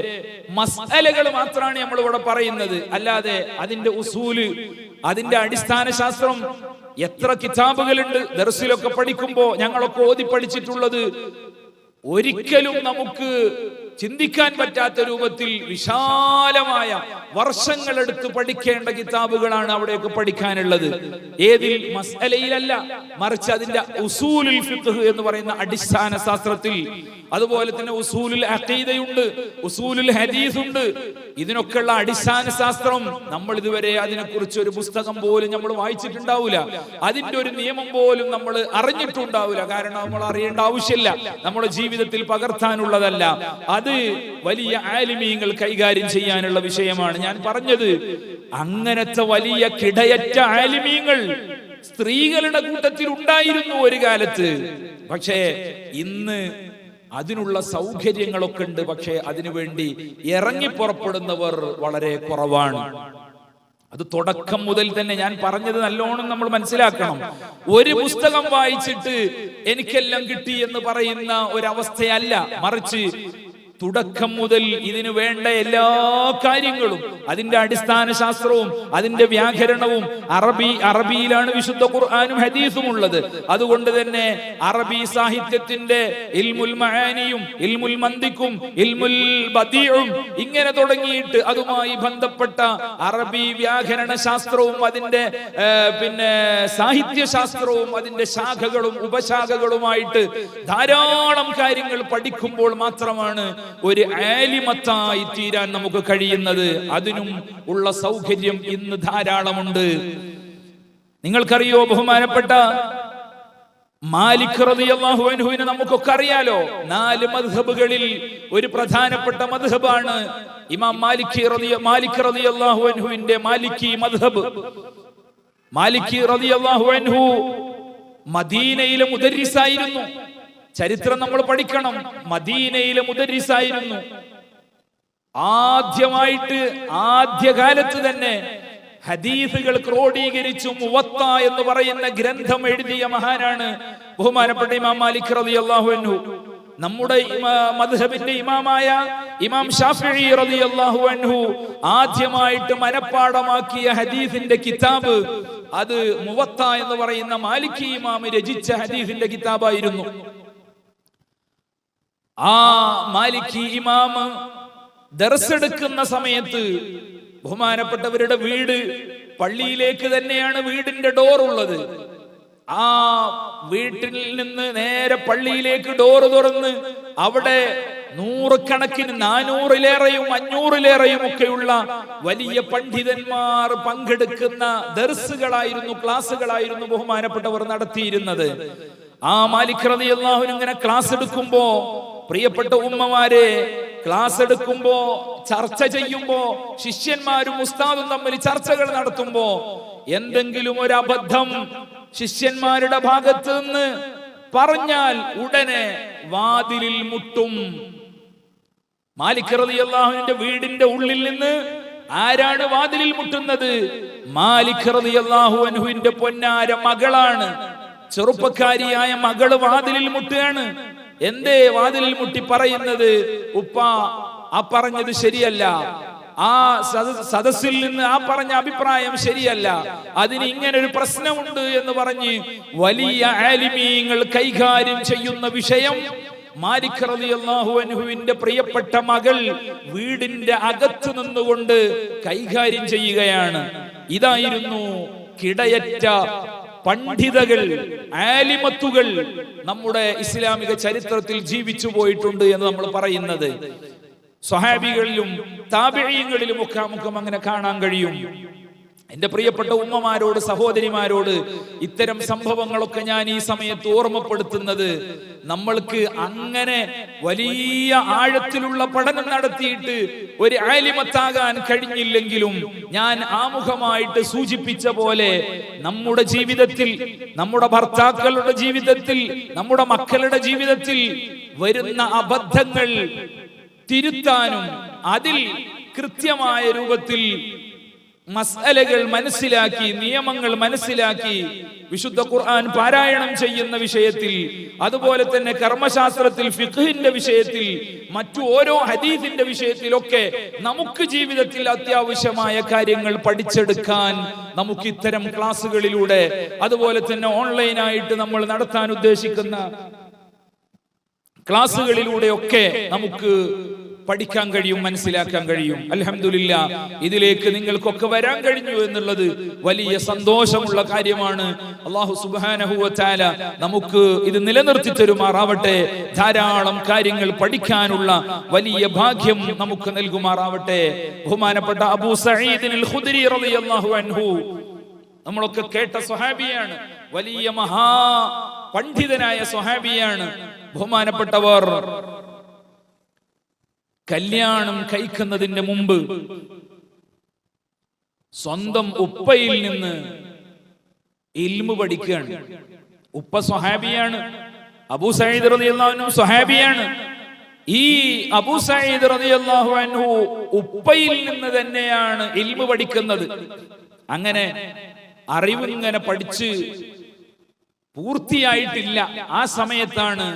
B: മസ്അലകൾ മാത്രമാണ് നമ്മൾ ഇവിടെ പറയുന്നത്. അല്ലാതെ അതിന്റെ ഉസൂല്, അതിന്റെ അടിസ്ഥാന ശാസ്ത്രം എത്ര കിതാബുകളുണ്ട്. ദർസിലൊക്കെ പഠിക്കുമ്പോ ഞങ്ങളൊക്കെ ഓതി പഠിച്ചിട്ടുള്ളത് ഒരിക്കലും നമുക്ക് ചിന്തിക്കാൻ പറ്റാത്ത രൂപത്തിൽ വിശാലമായ വർഷങ്ങളെടുത്ത് പഠിക്കേണ്ട കിതാബുകളാണ് അവിടെയൊക്കെ പഠിക്കാനുള്ളത്. ഏതിൽ? മസ്അലയിലല്ല, മറിച്ച് അതിന്റെ ഉസൂലുൽ ഫിഖ്ഹ് എന്ന് പറയുന്ന അടിസ്ഥാന ശാസ്ത്രത്തിൽ. അതുപോലെ തന്നെ ഉസൂലുൽ അഖീദയുണ്ട്, ഉസൂലുൽ ഹദീസ് ഉണ്ട്. ഇതിനൊക്കെയുള്ള അടിസ്ഥാന ശാസ്ത്രം നമ്മൾ ഇതുവരെ അതിനെക്കുറിച്ച് ഒരു പുസ്തകം പോലും നമ്മൾ വായിച്ചിട്ടുണ്ടാവില്ല, അതിന്റെ ഒരു നിയമം പോലും നമ്മൾ അറിഞ്ഞിട്ടുണ്ടാവില്ല. കാരണം നമ്മൾ അറിയേണ്ട ആവശ്യമില്ല, നമ്മുടെ ജീവിതത്തിൽ പകർത്താനുള്ളതല്ല. അത് വലിയ ആലിമീങ്ങൾ കൈകാര്യം ചെയ്യാനുള്ള വിഷയമാണ്. ഞാൻ പറഞ്ഞത്, അങ്ങനത്തെ വലിയ കിടയറ്റ ആലിമീങ്ങൾ സ്ത്രീകളുടെ കൂട്ടത്തിൽ ഉണ്ടായിരുന്നു ഒരു കാലത്ത്. പക്ഷേ ഇന്ന് അതിനുള്ള സൗകര്യങ്ങളൊക്കെ ഉണ്ട്, പക്ഷേ അതിനുവേണ്ടി ഇറങ്ങി പുറപ്പെടുന്നവർ വളരെ കുറവാണ്. അത് തുടക്കം മുതൽ തന്നെ ഞാൻ പറഞ്ഞത് നല്ലോണം നമ്മൾ മനസ്സിലാക്കണം. ഒരു പുസ്തകം വായിച്ചിട്ട് എനിക്കെല്ലാം കിട്ടി എന്ന് പറയുന്ന ഒരവസ്ഥയല്ല, മറിച്ച് തുടക്കം മുതൽ ഇതിനു വേണ്ട എല്ലാ കാര്യങ്ങളും, അതിന്റെ അടിസ്ഥാന ശാസ്ത്രവും അതിന്റെ വ്യാകരണവും അറബിയിലാണ് വിശുദ്ധ ഖുർആനും ഹദീസും ഉള്ളത്. അതുകൊണ്ട് തന്നെ അറബി സാഹിത്യത്തിന്റെ ഇൽമുൽ മആനിയും ഇൽമുൽ മന്തിഖും ഇൽമുൽ ബദീഉം ഇങ്ങനെ തുടങ്ങിയിട്ട് അതുമായി ബന്ധപ്പെട്ട അറബി വ്യാകരണ ശാസ്ത്രവും അതിന്റെ സാഹിത്യ ശാസ്ത്രവും അതിന്റെ ശാഖകളും ഉപശാഖകളുമായിട്ട് ധാരാളം കാര്യങ്ങൾ പഠിക്കുമ്പോൾ മാത്രമാണ് ഒരു ആലിമത്തായി തീരാൻ നമുക്ക് കഴിയുന്നത്. അതിനും ഉള്ള സൗകര്യം ഇന്ന് ധാരാളമുണ്ട്. നിങ്ങൾക്കറിയോ, ബഹുമാനപ്പെട്ട മാലിക് റളിയല്ലാഹു അൻഹുവിനെ നമുക്കൊക്കെ അറിയാലോ. 4 മദ്ഹബുകളിൽ ഒരു പ്രധാനപ്പെട്ട മദ്ഹബാണ് ഇമാം മാലിക് റളിയല്ലാഹു അൻഹുവിന്റെ മാലിക്കി മദ്ഹബ്. മാലിക് റളിയല്ലാഹു അൻഹു മദീനയിലെ മുദർരിസായിരുന്നു. ചരിത്രം നമ്മൾ പഠിക്കണം. മദീനയിലെ മുദർരിസായിരുന്നു. ആദ്യകാലത്ത് തന്നെ ഹദീസുകൾ ക്രോഡീകരിച്ചു മുവത്ത എന്ന് പറയുന്ന ഗ്രന്ഥം എഴുതിയ മഹാനാണ് ബഹുമാനപ്പെട്ട ഇമാം മാലിക് റളിയല്ലാഹു അൻഹു. നമ്മുടെ മദ്ഹബിന്റെ ഇമാമായ ഇമാം ഷാഫിഈ റളിയല്ലാഹു അൻഹു ആദ്യമായിട്ട് മനപ്പാടമാക്കിയ ഹദീസിന്റെ കിതാബ് അത് മുവത്ത എന്ന് പറയുന്ന മാലിക്കി ഇമാം രചിച്ച ഹദീസിന്റെ കിതാബായിരുന്നു. ആ മാലിക്കി ഇമാം ദർസ് എടുക്കുന്ന സമയത്ത് ബഹുമാനപ്പെട്ടവരുടെ വീട് പള്ളിയിലേക്ക് തന്നെയാണ് വീടിന്റെ ഡോർ ഉള്ളത്. ആ വീട്ടിൽ നിന്ന് നേരെ പള്ളിയിലേക്ക് ഡോറ് തുറന്ന് അവിടെ 100 കണക്കിന് 400-ലേറെയും 500-ലേറെയും ഒക്കെയുള്ള വലിയ പണ്ഡിതന്മാർ പങ്കെടുക്കുന്ന ദർസുകളായിരുന്നു, ക്ലാസുകളായിരുന്നു ബഹുമാനപ്പെട്ടവർ നടത്തിയിരുന്നത്. ആ മാലിക് റളിയല്ലാഹു അൻഹു ഇങ്ങനെ ക്ലാസ് എടുക്കുമ്പോ, പ്രിയപ്പെട്ട ഉമ്മമാരെ, ക്ലാസ് എടുക്കുമ്പോ, ചർച്ച ചെയ്യുമ്പോ, ശിഷ്യന്മാരും ഉസ്താദും തമ്മിൽ ചർച്ചകൾ നടത്തുമ്പോ എന്തെങ്കിലും ഒരു അബദ്ധം ശിഷ്യന്മാരുടെ ഭാഗത്ത് നിന്ന് പറഞ്ഞാൽ ഉടനെ വാതിലിൽ മുട്ടും. മാലിക് റളിയല്ലാഹുവിന്റെ വീടിന്റെ ഉള്ളിൽ നിന്ന് ആരാണ് വാതിലിൽ മുട്ടുന്നത്? മാലിക് റളിയല്ലാഹു അൻഹുവിന്റെ പൊന്നാര മകളാണ്, ചെറുപ്പക്കാരിയായ മകള് വാതിലിൽ മുട്ടുകയാണ്. എന്തേ വാതിലിൽ മുട്ടി പറയുന്നത്? ഉപ്പ, ആ പറഞ്ഞത് ശരിയല്ല, ആ സദസ്സിൽ നിന്ന് ആ പറഞ്ഞ അഭിപ്രായം ശരിയല്ല, അതിന് ഇങ്ങനെ ഒരു പ്രശ്നമുണ്ട് എന്ന് പറഞ്ഞ് വലിയ ആലിമീങ്ങൾ കൈകാര്യം ചെയ്യുന്ന വിഷയം മാലിക് റളിയല്ലാഹു അൻഹുവിന്റെ പ്രിയപ്പെട്ട മകൾ വീടിന്റെ അകത്ത് നിന്നുകൊണ്ട് കൈകാര്യം ചെയ്യുകയാണ്. ഇതായിരുന്നു കിടയറ്റ പണ്ഡിതകൾ, ആലിമത്തുകൾ നമ്മുടെ ഇസ്ലാമിക ചരിത്രത്തിൽ ജീവിച്ചു പോയിട്ടുണ്ട് എന്ന് നമ്മൾ പറയുന്നത്. സ്വഹാബികളിലും താബിഈങ്ങളിലും ഒക്കെ നമുക്ക് അങ്ങനെ കാണാൻ കഴിയും. എന്റെ പ്രിയപ്പെട്ട ഉമ്മമാരോട്, സഹോദരിമാരോട് ഇത്തരം സംഭവങ്ങളൊക്കെ ഞാൻ ഈ സമയത്ത് ഓർമ്മപ്പെടുത്തുന്നത്, നമ്മൾക്ക് അങ്ങനെ വലിയ ആഴത്തിലുള്ള പഠനം നടത്തിയിട്ട് ഒരു ആലിമത്താകാൻ കഴിഞ്ഞില്ലെങ്കിലും ഞാൻ ആമുഖമായിട്ട് സൂചിപ്പിച്ച പോലെ നമ്മുടെ ജീവിതത്തിൽ, നമ്മുടെ ഭർത്താക്കളുടെ ജീവിതത്തിൽ, നമ്മുടെ മക്കളുടെ ജീവിതത്തിൽ വരുന്ന അബദ്ധങ്ങൾ തിരുത്താനും അതിൽ കൃത്യമായ രൂപത്തിൽ മസ്അലകൾ മനസ്സിലാക്കി, നിയമങ്ങൾ മനസ്സിലാക്കി, വിശുദ്ധ ഖുർആൻ പാരായണം ചെയ്യുന്ന വിഷയത്തിൽ, അതുപോലെ തന്നെ കർമ്മശാസ്ത്രത്തിൽ, ഫിഖ്ഹിന്റെ വിഷയത്തിൽ, മറ്റു ഓരോ ഹദീസിന്റെ വിഷയത്തിലൊക്കെ നമുക്ക് ജീവിതത്തിൽ അത്യാവശ്യമായ കാര്യങ്ങൾ പഠിച്ചെടുക്കാൻ നമുക്ക് ഇത്തരം ക്ലാസ്സുകളിലൂടെ, അതുപോലെ തന്നെ ഓൺലൈനായിട്ട് നമ്മൾ നടത്താൻ ഉദ്ദേശിക്കുന്ന ക്ലാസ്സുകളിലൂടെയൊക്കെ നമുക്ക് പഠിക്കാൻ കഴിയും, മനസ്സിലാക്കാൻ കഴിയും. അൽഹംദുലില്ലാഹ്, ഇതിലേക്ക് നിങ്ങൾക്കൊക്കെ വരാൻ കഴിഞ്ഞു എന്നുള്ളത് വലിയ സന്തോഷമുള്ള കാര്യമാണ്. അല്ലാഹു സുബ്ഹാനഹു വ തആല നമുക്ക് ഇത് നിലനിർത്തി തരുമാറാവട്ടെ. ധാരാളം കാര്യങ്ങൾ പഠിക്കാനുള്ള വലിയ ഭാഗ്യം നമുക്ക് നൽകുമാറാവട്ടെ. ബഹുമാനപ്പെട്ട അബൂ സഈദ് അൽ ഖുദ്രി റളിയല്ലാഹു അൻഹു നമ്മളൊക്കെ കേട്ട സ്വഹാബിയാണ്, വലിയ മഹാ പണ്ഡിതനായ സ്വഹാബിയാണ്. ബഹുമാനപ്പെട്ടവർ കല്യാണം കഴിക്കുന്നതിന് മുമ്പ് സ്വന്തം ഉപ്പയിൽ നിന്ന് ഇൽമു പഠിക്കുകയാണ്. ഉപ്പ സ്വഹാബിയാണ്, അബൂ സഈദ് റളിയല്ലാഹു അൻഹു സ്വഹാബിയാണ്. ഈ അബൂ സഈദ് റളിയല്ലാഹു അൻഹു ഉപ്പയിൽ നിന്ന് തന്നെയാണ് ഇൽമു പഠിക്കുന്നത്. അങ്ങനെ അറിവ് ഇങ്ങനെ പഠിച്ച് പൂർത്തിയായിട്ടില്ല, ആ സമയത്താണ്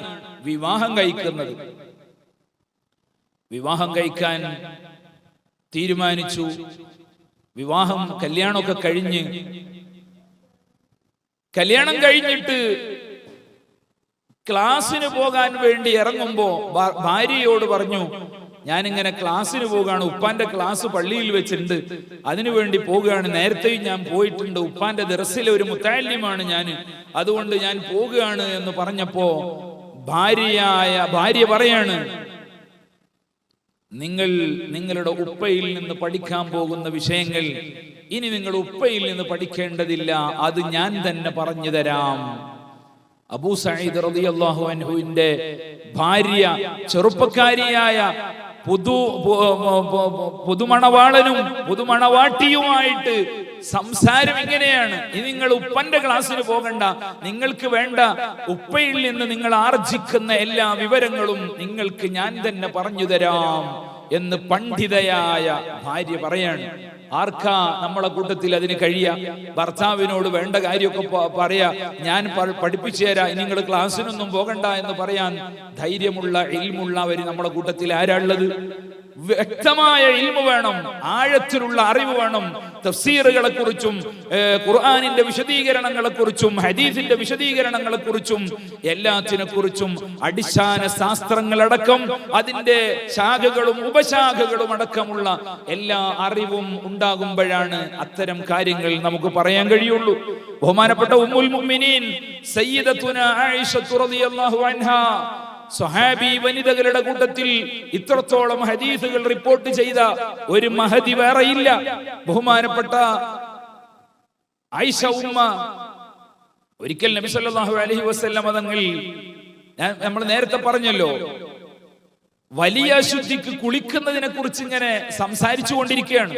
B: വിവാഹം കഴിക്കുന്നത്. വിവാഹം കഴിക്കാൻ തീരുമാനിച്ചു. കല്യാണമൊക്കെ കഴിഞ്ഞ്, കല്യാണം കഴിഞ്ഞിട്ട് ക്ലാസ്സിന് പോകാൻ വേണ്ടി ഇറങ്ങുമ്പോ ഭാര്യയോട് പറഞ്ഞു, ഞാനിങ്ങനെ ക്ലാസ്സിന് പോവുകയാണ്, ഉപ്പാന്റെ ക്ലാസ് പള്ളിയിൽ വെച്ചിട്ടുണ്ട്, അതിനുവേണ്ടി പോവുകയാണ്, നേരത്തെയും ഞാൻ പോയിട്ടുണ്ട്, ഉപ്പാന്റെ ദർസിലെ ഒരു മുത്തഅല്ലിമാണ് ഞാൻ, അതുകൊണ്ട് ഞാൻ പോവുകയാണ് എന്ന് പറഞ്ഞപ്പോ ഭാര്യ പറയാണ്, നിങ്ങളുടെ ഉപ്പയിൽ നിന്ന് പഠിക്കാൻ പോകുന്ന വിഷയങ്ങൾ ഇനി നിങ്ങൾ ഉപ്പയിൽ നിന്ന് പഠിക്കേണ്ടതില്ല, അത് ഞാൻ തന്നെ പറഞ്ഞു തരാം. അബൂ സഈദ് റളിയല്ലാഹു അൻഹുവിന്റെ ഭാര്യ ചെറുപ്പക്കാരിയായ പുതുമണവാളനും പുതുമണവാട്ടിയുമായിട്ട് സംസാരം ഇങ്ങനെയാണ്: ഇനി നിങ്ങൾ ഉപ്പന്റെ ക്ലാസ്സിന് പോകണ്ട, നിങ്ങൾക്ക് വേണ്ട ഉപ്പയിൽ നിന്ന് നിങ്ങൾ ആർജിക്കുന്ന എല്ലാ വിവരങ്ങളും നിങ്ങൾക്ക് ഞാൻ തന്നെ പറഞ്ഞു തരാം എന്ന് പണ്ഡിതയായ ഭാര്യ പറയാണ്. ആർക്കാ നമ്മളെ കൂട്ടത്തിൽ അതിന് കഴിയാ? ഭർത്താവിനോട് വേണ്ട കാര്യമൊക്കെ പറയാ, ഞാൻ പഠിപ്പിച്ചു തരാം, നിങ്ങൾ ക്ലാസ്സിനൊന്നും പോകണ്ട എന്ന് പറയാൻ ധൈര്യമുള്ള ഇൽമുള്ളവർ നമ്മളെ കൂട്ടത്തിൽ ആരാളുള്ളത്? വ്യക്തമായ ഇൽമു വേണം, ആഴത്തിലുള്ള അറിവ് വേണം. തഫ്സീറുകളെ കുറിച്ചും ഖുർആനിന്റെ വിശദീകരണങ്ങളെ കുറിച്ചും ഹദീസിന്റെ വിശദീകരണങ്ങളെ കുറിച്ചും എല്ലാത്തിനെ കുറിച്ചും അടിസ്ഥാന ശാസ്ത്രങ്ങളടക്കം അതിന്റെ ശാഖകളും ഉപശാഖകളും അടക്കമുള്ള എല്ലാ അറിവും ഉണ്ടാകുമ്പോഴാണ് അത്തരം കാര്യങ്ങൾ നമുക്ക് പറയാൻ കഴിയുള്ളൂ. ബഹുമാനപ്പെട്ട ഉമ്മുൽ മുഅ്മിനീൻ സയ്യിദത്തുന ആയിഷ റളിയല്ലാഹു അൻഹാ സ്വഹാബി വനിതകളുടെ കൂട്ടത്തിൽ ഇത്രത്തോളം ഹദീസുകൾ റിപ്പോർട്ട് ചെയ്ത ഒരു മഹദി വേറെയില്ല. ബഹുമാനപ്പെട്ട ആയിഷ ഉമ്മ ഒരിക്കൽ നബി സല്ലല്ലാഹു അലൈഹി വസല്ലം തങ്ങൾ, നമ്മൾ നേരത്തെ പറഞ്ഞല്ലോ, വലിയ അശുദ്ധിക്ക് കുളിക്കുന്നതിനെ കുറിച്ച് ഇങ്ങനെ സംസാരിച്ചു കൊണ്ടിരിക്കുകയാണ്.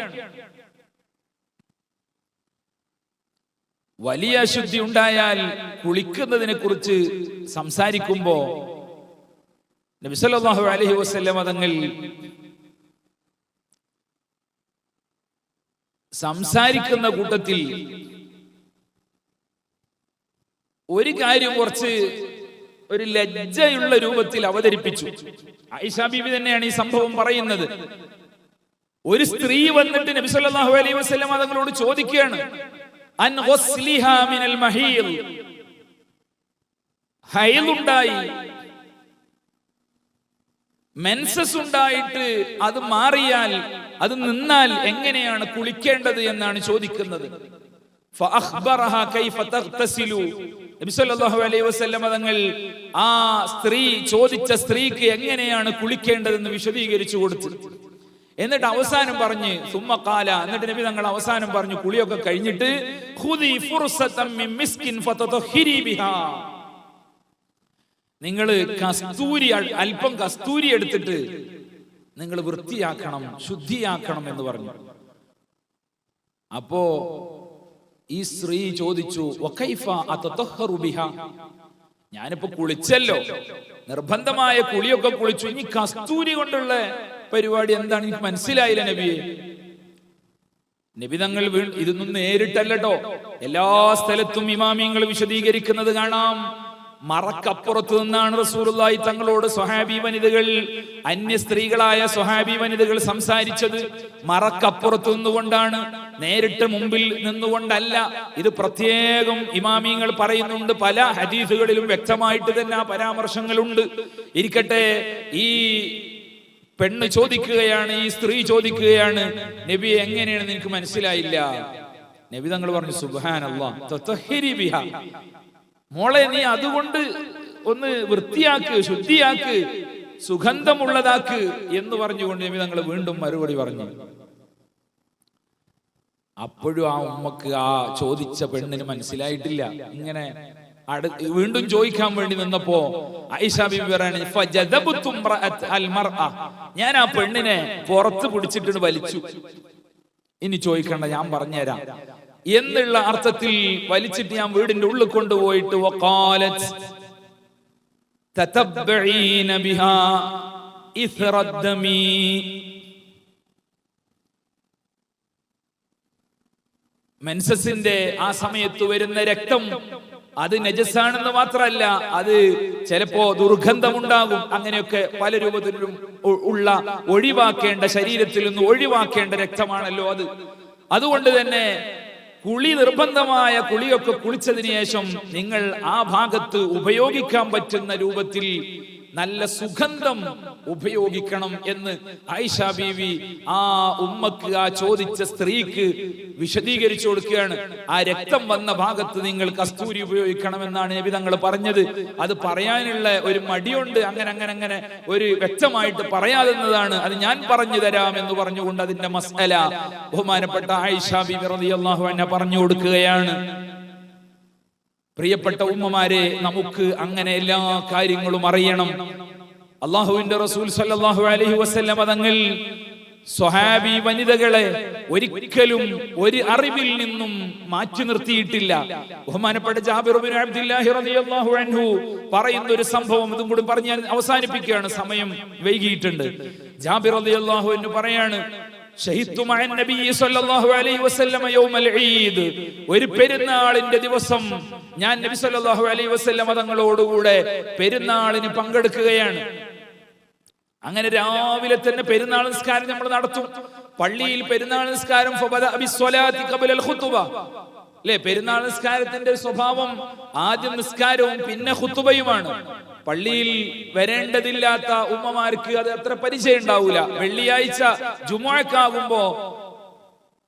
B: വലിയ അശുദ്ധി ഉണ്ടായാൽ കുളിക്കുന്നതിനെ കുറിച്ച് സംസാരിക്കുമ്പോ നബി സല്ലല്ലാഹു അലൈഹി വസല്ലം തങ്ങൾ സംസാരിക്കുന്ന കൂട്ടത്തിൽ ഒരു കാര്യം കുറച്ച് ഒരു ലജ്ജയുള്ള രൂപത്തിൽ അവതരിപ്പിച്ചു. ആയിഷ ബീവി തന്നെയാണ് ഈ സംഭവം പറയുന്നത്. ഒരു സ്ത്രീ വന്നിട്ട് നബി സല്ലല്ലാഹു അലൈഹി വസല്ലം തങ്ങളോട് ചോദിക്കുകയാണ്, അൻ ഗസ്ലിഹാ മിനൽ മഹീൽ, ഹൈലുണ്ടായി, മെൻസസ് ഉണ്ടായിട്ട് അത് മാറിയാൽ, അത് നിന്നാൽ എങ്ങനെയാണ് കുളിക്കേണ്ടത് എന്നാണ് ചോദിക്കുന്നത്. ഫഅഖ്ബറഹാ കൈഫ തഗ്തസിലു, നബി സല്ലല്ലാഹു അലൈഹി വസല്ലം തങ്ങൾ ആ സ്ത്രീ ചോദിച്ച സ്ത്രീക്ക് എങ്ങനെയാണ് കുളിക്കേണ്ടതെന്ന് വിശദീകരിച്ചു കൊടുത്തു. എന്നിട്ട് അവസാനം പറഞ്ഞ് സുമ്മ ഖാല, എന്നിട്ട് നബി തങ്ങൾ അവസാനം പറഞ്ഞു, കുളിയൊക്കെ കഴിഞ്ഞിട്ട് ഖുദി ഫുർസതൻ മിൻ മിസ്കിൻ ഫതതഹിരി ബിഹാ, നിങ്ങൾ കസ്തൂരി, അല്പം കസ്തൂരി എടുത്തിട്ട് നിങ്ങൾ വൃത്തിയാക്കണം, ശുദ്ധിയാക്കണം എന്ന് പറഞ്ഞു. അപ്പോ ഈ സ്ത്രീ ചോദിച്ചു, വകൈഫ അതതഹറു ബിഹാ, ഞാനിപ്പോ കുളിച്ചല്ലോ, നിർബന്ധമായ കുളിയൊക്കെ കുളിച്ചു, ഇനി കസ്തൂരി കൊണ്ടുള്ള പരിപാടി എന്താണ് എനിക്ക് മനസ്സിലായില്ല നബിയെ. നബി തങ്ങൾ ഇതൊന്നും നേരിട്ടല്ലോ, എല്ലാ സ്ഥലത്തും ഇമാമിയങ്ങൾ വിശദീകരിക്കുന്നത് കാണാം. മറക്കപ്പുറത്ത് നിന്നാണ് റസൂലുള്ളാഹി തങ്ങളോട് സ്വഹാബി വനിതകൾ, അന്യ സ്ത്രീകളായ സ്വഹാബി വനിതകൾ സംസാരിച്ചത്. മറക്കപ്പുറത്ത് നിന്നുകൊണ്ടാണ്, നേരിട്ട് മുമ്പിൽ നിന്നുകൊണ്ടല്ല. ഇത് പ്രത്യേകം ഇമാമിയങ്ങൾ പറയുന്നുണ്ട്, പല ഹദീസുകളിലും വ്യക്തമായിട്ട് തന്നെ ആ പരാമർശങ്ങളുണ്ട്. ഇരിക്കട്ടെ, ഈ പെണ്ണ് ചോദിക്കുകയാണ്, ഈ സ്ത്രീ ചോദിക്കുകയാണ്, നബി എങ്ങനെയാണെന്ന് എനിക്ക് മനസ്സിലായില്ല. നബി തങ്ങൾ പറഞ്ഞു, സുബ്ഹാനല്ലാഹ് തതഹിരി ബിഹാ, മോളെ നീ അതുകൊണ്ട് ഒന്ന് വൃത്തിയാക്ക്, ശുദ്ധിയാക്ക്, സുഗന്ധമുള്ളതാക്ക് എന്ന് പറഞ്ഞുകൊണ്ട് നബി തങ്ങൾ വീണ്ടും മറുപടി പറഞ്ഞു. അപ്പോഴും ആ ഉമ്മക്ക്, ആ ചോദിച്ച പെണ്ണിന് മനസ്സിലായിട്ടില്ല. ഇങ്ങനെ വീണ്ടും ചോദിക്കാൻ വേണ്ടി നിന്നപ്പോ ആയിഷ ബീവി പറയാണ്, ഫജദബതു അൽ മർഅ, ഞാൻ ആ പെണ്ണിനെ പുറത്ത് പിടിച്ചിട്ട് വലിച്ചു, ഇനി ചോദിക്കണ്ട, ഞാൻ പറഞ്ഞുതരാം എന്നുള്ള അർത്ഥത്തിൽ വലിച്ചിട്ട് ഞാൻ വീടിന്റെ ഉള്ളിൽ കൊണ്ടുപോയിട്ട് വഖാലത് തതബ്ബഈന ബിഹാ ഇസ്റദ്ദമി, മെൻസസിന്റെ ആ സമയത്ത് വരുന്ന രക്തം അത് നജസാണെന്ന് മാത്രമല്ല, അത് ചിലപ്പോ ദുർഗന്ധമുണ്ടാകും. അങ്ങനെയൊക്കെ പല രൂപത്തിലും ഉള്ള ഒഴിവാക്കേണ്ട, ശരീരത്തിൽ നിന്ന് ഒഴിവാക്കേണ്ട രക്തമാണല്ലോ അത്. അതുകൊണ്ട് തന്നെ കുളി നിർബന്ധമായ കുളിയൊക്കെ കുളിച്ചതിന് ശേഷം നിങ്ങൾ ആ ഭാഗത്ത് ഉപയോഗിക്കാൻ പറ്റുന്ന രൂപത്തിൽ നല്ല സുഗന്ധം ഉപയോഗിക്കണം എന്ന് ആയിഷ ബീവി ആ ഉമ്മക്ക്, ആ ചോദിച്ച സ്ത്രീക്ക് വിശദീകരിച്ചു കൊടുക്കുകയാണ്. ആ രക്തം വന്ന ഭാഗത്ത് നിങ്ങൾ കസ്തൂരി ഉപയോഗിക്കണമെന്നാണ് നബി തങ്ങൾ പറഞ്ഞത്. അത് പറയാനുള്ള ഒരു മടിയുണ്ട്, അങ്ങനെ ഒരു വ്യക്തമായിട്ട് പറയാതെന്നതാണ്. അത് ഞാൻ പറഞ്ഞു തരാം എന്ന് പറഞ്ഞുകൊണ്ട് അതിന്റെ മസ്അല ബഹുമാനപ്പെട്ട ആയിഷ ബീവി റളിയല്ലാഹു അൻഹ പറഞ്ഞു കൊടുക്കുകയാണ്. പ്രിയപ്പെട്ട ഉമ്മമാരെ, നമുക്ക് അങ്ങനെ എല്ലാ കാര്യങ്ങളും അറിയണം. അല്ലാഹുവിന്റെ റസൂൽ സല്ലല്ലാഹു അലൈഹി വസല്ലം തങ്ങൾ സ്വഹാബി വനിതകളെ ഒരിക്കലും ഒരു അറിവിൽ നിന്നും മാറ്റി നിർത്തിയിട്ടില്ല. ബഹുമാനപ്പെട്ട ജാബിർ ഇബ്നു അബ്ദുല്ലാഹി റളിയല്ലാഹു അൻഹു പറയുന്ന ഒരു സംഭവം, ഇതും കൂടി പറഞ്ഞ് ഞാൻ അവസാനിപ്പിക്കുകയാണ്, സമയം വൈകിയിട്ടുണ്ട്. ജാബിർ റളിയല്ലാഹു അൻഹു പറയാണ്, ഷഹിദ്തു മഅൻ നബി സല്ലല്ലാഹു അലൈഹി വസല്ലം യൗമൽ ഈദ്, ഒരു പെരുന്നാളിന്റെ ദിവസം ഞാൻ നബി സല്ലല്ലാഹു അലൈഹി വസല്ലം തങ്ങളോടുകൂടെ പെരുന്നാളിന് പങ്കെടുക്കുകയാണ്. അങ്ങനെ രാവിലെ തന്നെ പെരുന്നാൾ നിസ്കാരം നമ്മൾ നടത്തും. പള്ളിയിൽ പെരുന്നാൾ നിസ്കാരം അല്ലെ, പെരുന്നാൾ നിസ്കാരത്തിന്റെ സ്വഭാവം ആദ്യം നിസ്കാരവും പിന്നെ ഖുതുബയുമാണ്. പള്ളിയിൽ വരേണ്ടതില്ലാത്ത ഉമ്മമാർക്ക് അത് അത്ര പരിചയം ഉണ്ടാവില്ല. വെള്ളിയാഴ്ച ജുമുഅക്കാകുമ്പോ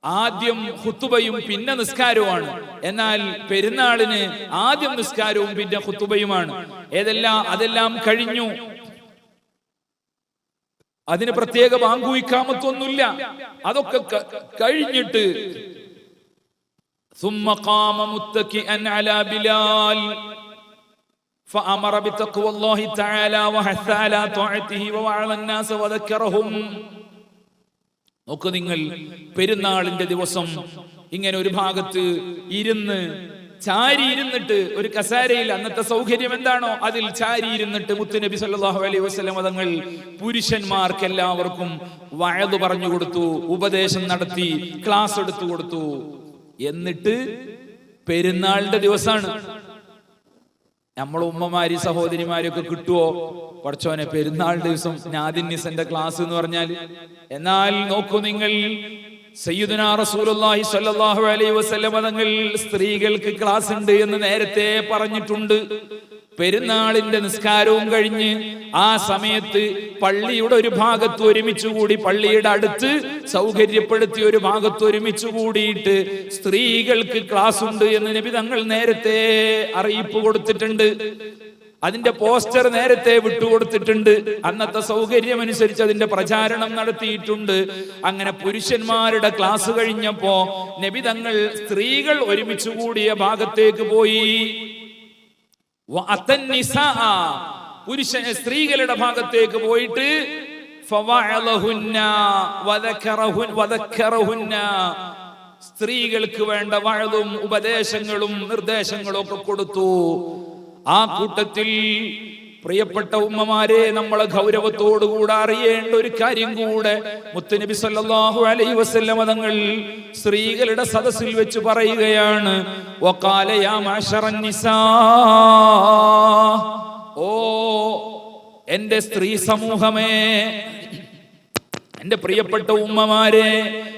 B: ആദ്യം ഖുതുബയും പിന്നെ നിസ്കാരവുമാണ്. എന്നാൽ പെരുന്നാളിന് ആദ്യം നിസ്കാരവും പിന്നെ ഖുതുബയുമാണ്. അതെല്ലാം കഴിഞ്ഞു. അതിന് പ്രത്യേക ബാങ്കുയിക്കാമത്തൊന്നുമില്ല. അതൊക്കെ കഴിഞ്ഞിട്ട് ثم قام متكئا على بلال فأمر بتقوى الله تعالى وحث على طاعته ووعظ الناس وذكرهم. നോക്ക് നിങ്ങൾ, പെരുന്നാളിന്റെ ദിവസം ഇങ്ങനെ ഒരു ഭാഗത്ത് ചാരി ഇരുന്നിട്ട് ഒരു കസാരയിൽ, അന്നത്തെ സൗകര്യം എന്താണോ അതിൽ ചാരി ഇരുന്നിട്ട് മുത്തുനബി സല്ലല്ലാഹു അലൈഹി വസല്ലം തങ്ങൾ പുരുഷന്മാർക്ക് എല്ലാവർക്കും വഅദ് പറഞ്ഞു കൊടുത്തു, ഉപദേശം നടത്തി, ക്ലാസ് എടുത്തു കൊടുത്തു. എന്നിട്ട് പെരുന്നാളിന്റെ ദിവസമാണ്. നമ്മളെ ഉമ്മമാരി സഹോദരിമാരൊക്കെ കിട്ടുവോ പഠിച്ചോനെ പെരുന്നാളിന്റെ ദിവസം നാദിന്നിസന്റെ ക്ലാസ് എന്ന് പറഞ്ഞാൽ? എന്നാൽ നോക്കൂ നിങ്ങൾ, സയ്യിദുനാ റസൂലുള്ളാഹി സ്വല്ലല്ലാഹു അലൈഹി വസല്ലം തങ്ങൾ സ്ത്രീകൾക്ക് ക്ലാസ് ഉണ്ട് എന്ന് നേരത്തെ പറഞ്ഞിട്ടുണ്ട്. പെരുന്നാളിന്റെ നിസ്കാരവും കഴിഞ്ഞ് ആ സമയത്ത് പള്ളിയുടെ ഒരു ഭാഗത്ത് ഒരുമിച്ചുകൂടി, പള്ളിയുടെ അടുത്ത് സൗകര്യപ്പെടുത്തി ഒരു ഭാഗത്ത് ഒരുമിച്ച് കൂടിയിട്ട് സ്ത്രീകൾക്ക് ക്ലാസ് ഉണ്ട് എന്ന് നബി തങ്ങൾ നേരത്തെ അറിയിപ്പ് കൊടുത്തിട്ടുണ്ട്. അതിന്റെ പോസ്റ്റർ നേരത്തെ വിട്ടുകൊടുത്തിട്ടുണ്ട്. അന്നത്തെ സൗകര്യം അനുസരിച്ച് അതിന്റെ പ്രചാരണം നടത്തിയിട്ടുണ്ട്. അങ്ങനെ പുരുഷന്മാരുടെ ക്ലാസ് കഴിഞ്ഞപ്പോ നബി തങ്ങൾ സ്ത്രീകൾ ഒരുമിച്ച് കൂടിയ ഭാഗത്തേക്ക് പോയി. സ്ത്രീകളുടെ ഭാഗത്തേക്ക് പോയിട്ട് സ്ത്രീകൾക്ക് വേണ്ട വഅദും ഉപദേശങ്ങളും നിർദ്ദേശങ്ങളും ഒക്കെ കൊടുത്തു. ആ കൂട്ടത്തിൽ പ്രിയപ്പെട്ട ഉമ്മമാരെ, നമ്മളെ ഗൗരവത്തോടുകൂടെ അറിയേണ്ട ഒരു കാര്യം കൂടെ മുത്തുനബി സല്ലല്ലാഹു അലൈഹി വസല്ലം തങ്ങൾ സ്ത്രീകളുടെ സദസ്സിൽ വെച്ച് പറയുകയാണ്. വഖാല യാ മഅശറൻ നിസാ, ഓ എന്റെ സ്ത്രീ സമൂഹമേ, എന്റെ പ്രിയപ്പെട്ട ഉമ്മമാരെ,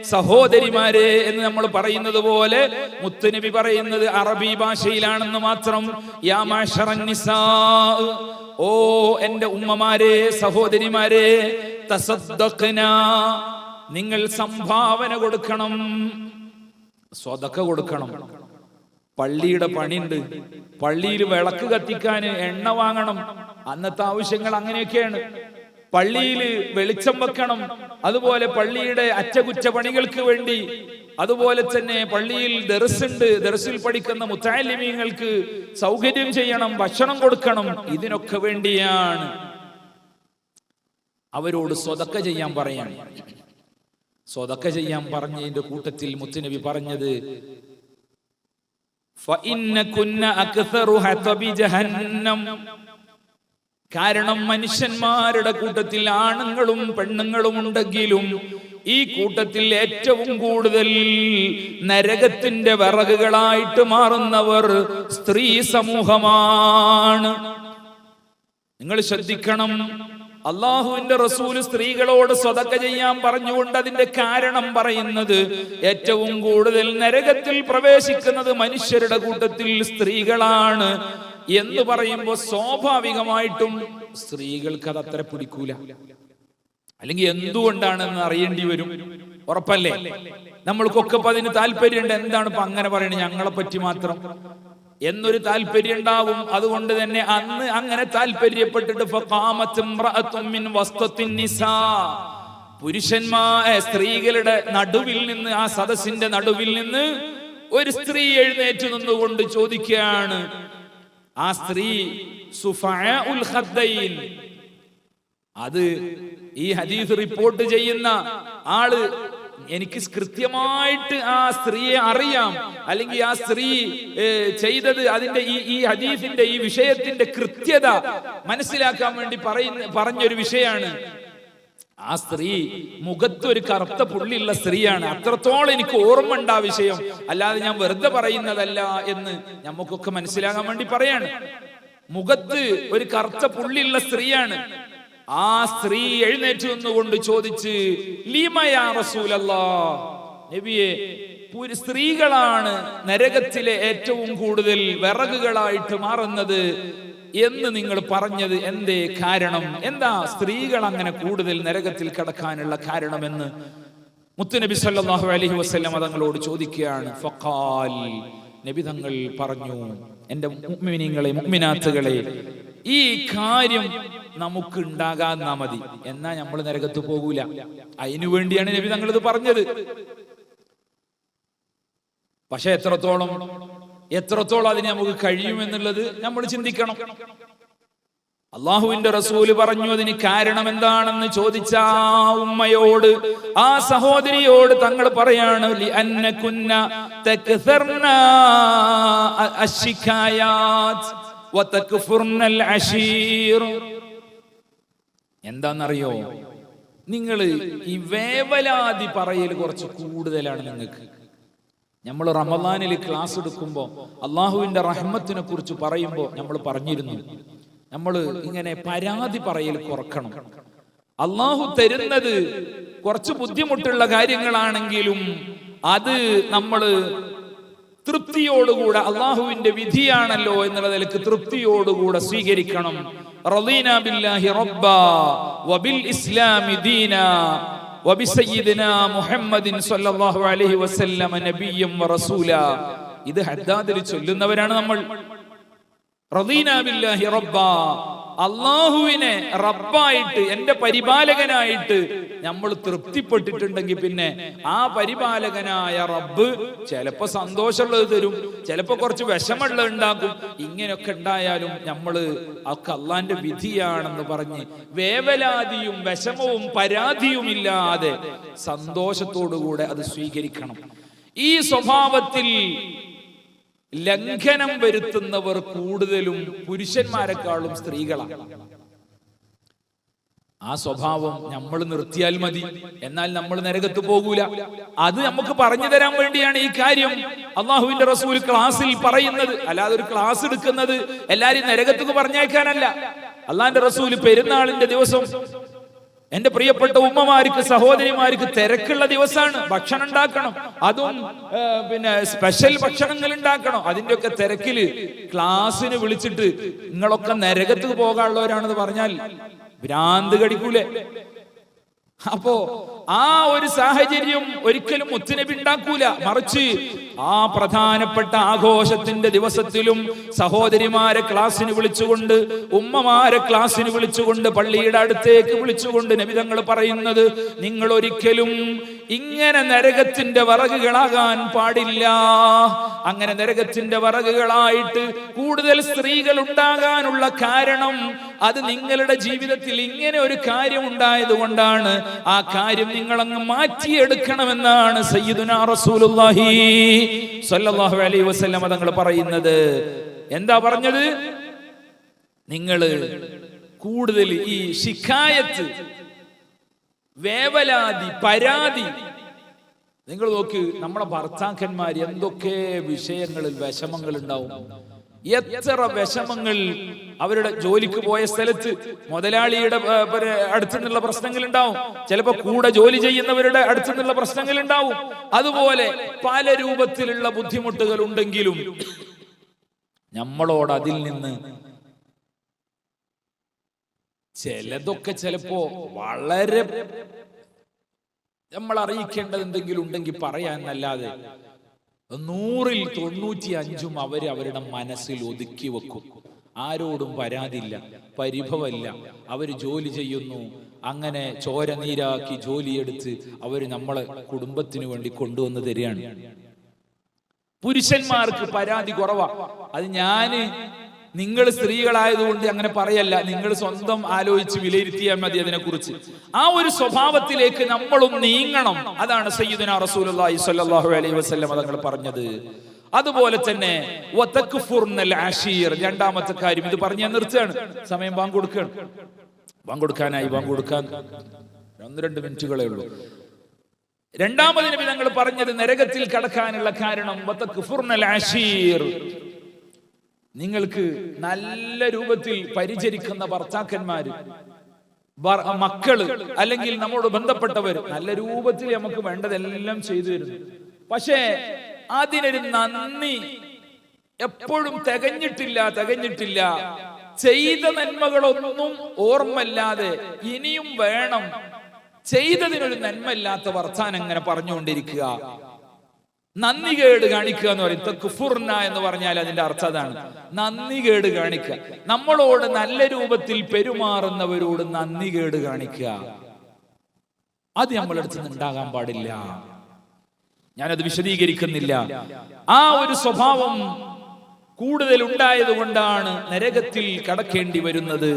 B: സഹോദരിമാരെ എന്ന് നമ്മൾ പറയുന്നത് പോലെ മുത്തുനബി പറയുന്നത് അറബി ഭാഷയിലാണെന്ന് മാത്രം. യാ മഅശറൻ നിസാ, ഓ എന്റെ ഉമ്മമാരെ, സഹോദരിമാരെ, തസദ്ദഖ്ന, നിങ്ങൾ സംഭാവന കൊടുക്കണം, സ്വതക്ക കൊടുക്കണം. പള്ളിയുടെ പണിയുണ്ട്, പള്ളിയിൽ വിളക്ക് കത്തിക്കാൻ എണ്ണ വാങ്ങണം, അന്നത്തെ ആവശ്യങ്ങൾ അങ്ങനെയൊക്കെയാണ്. പള്ളിയിൽ വെളിച്ചം വെക്കണം, അതുപോലെ പള്ളിയുടെ അറ്റകുറ്റപ്പണികൾക്ക് വേണ്ടി, അതുപോലെ തന്നെ പള്ളിയിൽ ദർസുണ്ട്, ദർസിൽ പഠിക്കുന്ന മുത്തഅല്ലിമീങ്ങൾക്ക് സൗകര്യം ചെയ്യണം, ഭക്ഷണം കൊടുക്കണം. ഇതിനൊക്കെ വേണ്ടിയാണ് അവരോട് സ്വതക്ക ചെയ്യാൻ പറയാണ്. സ്വതക്ക ചെയ്യാൻ പറഞ്ഞതിന്റെ കൂട്ടത്തിൽ മുത്തുനബി പറഞ്ഞത് ഫഇന്നകുന്ന അക്സറു ഹതബി ജഹന്നം, കാരണം മനുഷ്യന്മാരുടെ കൂട്ടത്തിൽ ആണുങ്ങളും പെണ്ണുങ്ങളും ഉണ്ടെങ്കിലും ഈ കൂട്ടത്തിൽ ഏറ്റവും കൂടുതൽ നരകത്തിന്റെ വിറകുകളായിട്ട് മാറുന്നവർ സ്ത്രീ സമൂഹമാണ്. നിങ്ങൾ ശ്രദ്ധിക്കണം, അള്ളാഹുവിന്റെ റസൂല് സ്ത്രീകളോട് സ്വതക്ക ചെയ്യാൻ പറഞ്ഞുകൊണ്ട് അതിന്റെ കാരണം പറയുന്നത്, ഏറ്റവും കൂടുതൽ നരകത്തിൽ പ്രവേശിക്കുന്നത് മനുഷ്യരുടെ കൂട്ടത്തിൽ സ്ത്രീകളാണ് എന്ന് പറയുമ്പോൾ സ്വാഭാവികമായിട്ടും സ്ത്രീകൾക്ക് അത് അത്ര പിടിക്കൂല. അല്ലെങ്കിൽ എന്തുകൊണ്ടാണെന്ന് അറിയേണ്ടി വരും. ഉറപ്പല്ലേ? നമ്മൾക്കൊക്കെ ഇപ്പൊ അതിന് താല്പര്യമുണ്ട്. എന്താണ് ഇപ്പൊ അങ്ങനെ പറയണത് ഞങ്ങളെ പറ്റി മാത്രം എന്നൊരു താല്പര്യം ഉണ്ടാവും. അതുകൊണ്ട് തന്നെ അന്ന് അങ്ങനെ താല്പര്യപ്പെട്ടിട്ട് സ്ത്രീകളുടെ നടുവിൽ നിന്ന്, ആ സദസ്സിന്റെ നടുവിൽ നിന്ന് ഒരു സ്ത്രീ എഴുന്നേറ്റ് നിന്നുകൊണ്ട് ചോദിക്കുകയാണ്. ആ സ്ത്രീ സുഫഉൽ ഖദ്ദൈൻ, അത് ഈ ഹദീസ് റിപ്പോർട്ട് ചെയ്യുന്ന ആള് എനിക്ക് കൃത്യമായിട്ട് ആ സ്ത്രീയെ അറിയാം, അല്ലെങ്കിൽ ആ സ്ത്രീ ചെയ്തത് അതിന്റെ ഈ ഹദീസിന്റെ ഈ വിഷയത്തിന്റെ കൃത്യത മനസ്സിലാക്കാൻ വേണ്ടി പറഞ്ഞൊരു വിഷയമാണ്. ആ സ്ത്രീ മുഖത്ത് ഒരു കറുത്ത പുള്ളിയുള്ള സ്ത്രീയാണ്. അത്രത്തോളം എനിക്ക് ഓർമ്മ ഉണ്ട് ആ വിഷയം, അല്ലാതെ ഞാൻ വെറുതെ പറയുന്നതല്ല എന്ന് നമുക്കൊക്കെ മനസ്സിലാകാൻ വേണ്ടി പറയാണ്. മുഖത്ത് ഒരു കറുത്ത പുള്ളിയുള്ള സ്ത്രീയാണ്. ആ സ്ത്രീ എഴുന്നേറ്റ് നിന്നുകൊണ്ട് ചോദിച്ച്, ലീമയാ റസൂലല്ലാഹ്, നബിയെ, സ്ത്രീകളാണ് നരകത്തിലെ ഏറ്റവും കൂടുതൽ വിറകുകളായിട്ട് മാറുന്നത് എന്ന് നിങ്ങൾ പറഞ്ഞത് എന്തേ കാരണം? എന്താ സ്ത്രീകൾ അങ്ങനെ കൂടുതൽ നരകത്തിൽ കടക്കാനുള്ള കാരണമെന്ന് മുത്തുനബി സല്ലല്ലാഹു അലൈഹി വസല്ലം തങ്ങളോട് ചോദിക്കുകയാണ്. ഫഖാൽ, നബി തങ്ങൾ പറഞ്ഞു, എന്റെ മുഅ്മിനീങ്ങളെ, മുഅ്മിനാത്തുകളെ, ഈ കാര്യം നമുക്ക് ഉണ്ടാകാന്നാ മതി, എന്നാ നമ്മൾ നരകത്ത് പോകൂല. അതിനു വേണ്ടിയാണ് നബി തങ്ങൾ ഇത് പറഞ്ഞത്. പക്ഷെ എത്രത്തോളം അതിന് നമുക്ക് കഴിയുമെന്നുള്ളത് നമ്മൾ ചിന്തിക്കണം. അള്ളാഹുവിന്റെ റസൂല് പറഞ്ഞു അതിന് കാരണം എന്താണെന്ന് ചോദിച്ച ഉമ്മയോട്, ആ സഹോദരിയോട് തങ്ങൾ പറയാണ്, ലിഅന്നകുന്ന തക്സർന അശ്ശികായാത് വതക്ഫുർനൽ അശീർ. എന്താണെന്നറിയോ, നിങ്ങൾ ഈ വേവലാതി പറയൽ കുറച്ച് കൂടുതലാണ് നിങ്ങൾക്ക്. നമ്മൾ റമദാനിൽ ക്ലാസ് എടുക്കുമ്പോൾ അള്ളാഹുവിന്റെ റഹ്മത്തിനെ കുറിച്ച് പറയുമ്പോൾ നമ്മൾ പറഞ്ഞിരുന്നു, നമ്മൾ ഇങ്ങനെ പരാതി പറയൽ കുറക്കണം. അള്ളാഹു തരുന്നത് കുറച്ച് ബുദ്ധിമുട്ടുള്ള കാര്യങ്ങളാണെങ്കിലും അത് നമ്മൾ തൃപ്തിയോടുകൂടെ, അള്ളാഹുവിന്റെ വിധിയാണല്ലോ എന്നുള്ള നിലക്ക് തൃപ്തിയോടുകൂടെ സ്വീകരിക്കണം. റളീനാ ബില്ലാഹി റബ്ബാ വബിൽ ഇസ്ലാമി ദീനാ വബിസയ്യിദിനാ മുഹമ്മദിൻ സ്വല്ലല്ലാഹു അലൈഹി വസല്ലം നബിയ്യം വറസൂലാ. ഇത് ഹദ്ദാദിൽ ചൊല്ലുന്നവരാണ് നമ്മൾ. റളീനാ ബില്ലാഹി റബ്ബാ, അള്ളാഹുവിനെ റബ്ബായിട്ട്, എന്റെ പരിപാലകനായിട്ട് നമ്മൾ തൃപ്തിപ്പെട്ടിട്ടുണ്ടെങ്കിൽ പിന്നെ ആ പരിപാലകനായ റബ്ബ് ചിലപ്പോ സന്തോഷമുള്ളത് തരും, ചിലപ്പോ കുറച്ച് വിഷമുള്ളത് ഉണ്ടാക്കും. ഇങ്ങനെയൊക്കെ ഉണ്ടായാലും നമ്മള് ഒക്കെ അള്ളാന്റെ വിധിയാണെന്ന് പറഞ്ഞ് വേവലാതിയും വിഷമവും പരാതിയും ഇല്ലാതെ സന്തോഷത്തോടുകൂടെ അത് സ്വീകരിക്കണം. ഈ സ്വഭാവത്തിൽ ലംഘനം വരുത്തുന്നവർ കൂടുതലും പുരുഷന്മാരെക്കാളും സ്ത്രീകളാണ്. ആ സ്വഭാവം നമ്മൾ നിർത്തിയാൽ മതി, എന്നാൽ നമ്മൾ നരകത്ത് പോകൂല. അത് നമുക്ക് പറഞ്ഞു തരാൻ വേണ്ടിയാണ് ഈ കാര്യം അള്ളാഹുവിന്റെ റസൂൽ ക്ലാസ്സിൽ പറയുന്നത്. അല്ലാതെ ഒരു ക്ലാസ് എടുക്കുന്നത് എല്ലാരും നരകത്തേക്ക് പറഞ്ഞേക്കാനല്ല. അള്ളാഹിന്റെ റസൂൽ പെരുന്നാളിന്റെ ദിവസം എന്റെ പ്രിയപ്പെട്ട ഉമ്മമാർക്ക്, സഹോദരിമാർക്ക് തിരക്കുള്ള ദിവസമാണ്. ഭക്ഷണം ഉണ്ടാക്കണം, അതും പിന്നെ സ്പെഷ്യൽ ഭക്ഷണങ്ങൾ ഉണ്ടാക്കണം. അതിന്റെ ഒക്കെ തിരക്കില് ക്ലാസ്സിന് വിളിച്ചിട്ട് നിങ്ങളൊക്കെ നരകത്ത് പോകാനുള്ളവരാണെന്ന് പറഞ്ഞാൽ ഭ്രാന്ത് കടിക്കൂലേ? അപ്പോ ആ ഒരു സാഹചര്യം ഒരിക്കലും മുത്തുനബി ഉണ്ടാക്കൂല. മറിച്ച് ആ പ്രധാനപ്പെട്ട ആഘോഷത്തിന്റെ ദിവസത്തിലും സഹോദരിമാരെ ക്ലാസ്സിന് വിളിച്ചുകൊണ്ട്, ഉമ്മമാരെ ക്ലാസ്സിന് വിളിച്ചുകൊണ്ട്, പള്ളിയുടെ അടുത്തേക്ക് വിളിച്ചുകൊണ്ട് നബി തങ്ങൾ പറയുന്നത്, നിങ്ങൾ ഒരിക്കലും ഇങ്ങനെ നരകത്തിന്റെ വിറകുകളാകാൻ പാടില്ല. അങ്ങനെ നരകത്തിന്റെ വിറകുകളായിട്ട് കൂടുതൽ സ്ത്രീകൾ ഉണ്ടാകാനുള്ള കാരണം അത് നിങ്ങളുടെ ജീവിതത്തിൽ ഇങ്ങനെ ഒരു കാര്യം ഉണ്ടായത് കൊണ്ടാണ്. ആ കാര്യം നിങ്ങളങ്ങ് മാറ്റിയെടുക്കണമെന്നാണ് സയ്യിദുനാ റസൂലുള്ളാഹി സ്വല്ലല്ലാഹു അലൈഹി വസല്ലം തങ്ങൾ പറയുന്നത്. എന്താ പറഞ്ഞത്? നിങ്ങൾ കൂടുതൽ ഈ ശിക്കായത്ത്, വേവലാതി, പരാതി. നിങ്ങൾ നോക്ക്, നമ്മളെ ഭർത്താക്കന്മാർ എന്തൊക്കെ വിഷയങ്ങളിൽ വിഷമങ്ങൾ ഉണ്ടാവും. എത്ര വിഷമങ്ങൾ അവരുടെ ജോലിക്ക് പോയ സ്ഥലത്ത് മുതലാളിയുടെ അടുത്തു നിന്നുള്ള പ്രശ്നങ്ങൾ ഉണ്ടാവും, ചിലപ്പോ കൂടെ ജോലി ചെയ്യുന്നവരുടെ അടുത്തു നിന്നുള്ള പ്രശ്നങ്ങൾ ഉണ്ടാവും. അതുപോലെ പല രൂപത്തിലുള്ള ബുദ്ധിമുട്ടുകൾ ഉണ്ടെങ്കിലും നമ്മളോട് അതിൽ നിന്ന് ചിലതൊക്കെ ചിലപ്പോ വളരെ നമ്മൾ അറിയിക്കേണ്ടത് എന്തെങ്കിലും ഉണ്ടെങ്കിൽ പറയാനല്ലാതെ 100ൽ 95 അവര് അവരുടെ മനസ്സിൽ ഒതുക്കി വെക്കും. ആരോടും പരാതിയില്ല, പരിഭവമില്ല. അവര് ജോലി ചെയ്യുന്നു, അങ്ങനെ ചോര നീരാക്കി ജോലിയെടുത്ത് അവര് നമ്മളെ കുടുംബത്തിന് വേണ്ടി കൊണ്ടുവന്ന് തരികയാണ്. പുരുഷന്മാർക്ക് പരാതി കുറവാ. അത് നിങ്ങൾ സ്ത്രീകളായതുകൊണ്ട് അങ്ങനെ പറയല്ല, നിങ്ങൾ സ്വന്തം ആലോചിച്ച് വിലയിരുത്തിയാൽ മതി അതിനെക്കുറിച്ച്. ആ ഒരു സ്വഭാവത്തിലേക്ക് നമ്മളും നീങ്ങണം. അതാണ് സയ്യിദുനാ റസൂലുള്ളാഹി സ്വല്ലല്ലാഹു അലൈഹി വസല്ലം തങ്ങൾ പറഞ്ഞത്. അതുപോലെ തന്നെ വതക്ഫുർനൽ അശീർ, രണ്ടാമത്തെ കാര്യം. ഇത് പറഞ്ഞ് ഞാൻ നിർത്തുകയാണ്, സമയം ബാങ്ക് കൊടുക്കാനായി. ബാങ്ക് കൊടുക്കാൻ 1-2 മിനിറ്റുകളേ ഉള്ളൂ. രണ്ടാമത് നബി തങ്ങൾ പറഞ്ഞത് നരകത്തിൽ കടക്കാനുള്ള കാരണം വതക്ഫുർനൽ അശീർ, നിങ്ങൾക്ക് നല്ല രൂപത്തിൽ പരിചരിക്കുന്ന ഭർത്താക്കന്മാര്, മക്കള്, അല്ലെങ്കിൽ നമ്മോട് ബന്ധപ്പെട്ടവർ നല്ല രൂപത്തിൽ നമുക്ക് വേണ്ടതെല്ലാം ചെയ്തു തരുന്നു. പക്ഷേ അതിനൊരു നന്ദി എപ്പോഴും തികഞ്ഞിട്ടില്ല. ചെയ്ത നന്മകളൊന്നും ഓർമ്മല്ലാതെ ഇനിയും വേണം, ചെയ്തതിനൊരു നന്മയില്ലാത്ത വർത്താനം അങ്ങനെ പറഞ്ഞുകൊണ്ടിരിക്കുക, നന്ദികേട് കാണിക്കുക എന്ന് പറയും. തക്ഫുർന എന്ന് പറഞ്ഞാൽ അതിന്റെ അർത്ഥം അതാണ്, നന്ദികേട് കാണിക്കുക. നമ്മളോട് നല്ല രൂപത്തിൽ പെരുമാറുന്നവരോട് നന്ദികേട് കാണിക്കുക, അത് നമ്മളടുത്ത് നിന്ന് ഉണ്ടാകാൻ പാടില്ല. ഞാനത് വിശദീകരിക്കുന്നില്ല. ആ ഒരു സ്വഭാവം കൂടുതൽ ഉണ്ടായത് കൊണ്ടാണ് നരകത്തിൽ കടക്കേണ്ടി വരുന്നത്.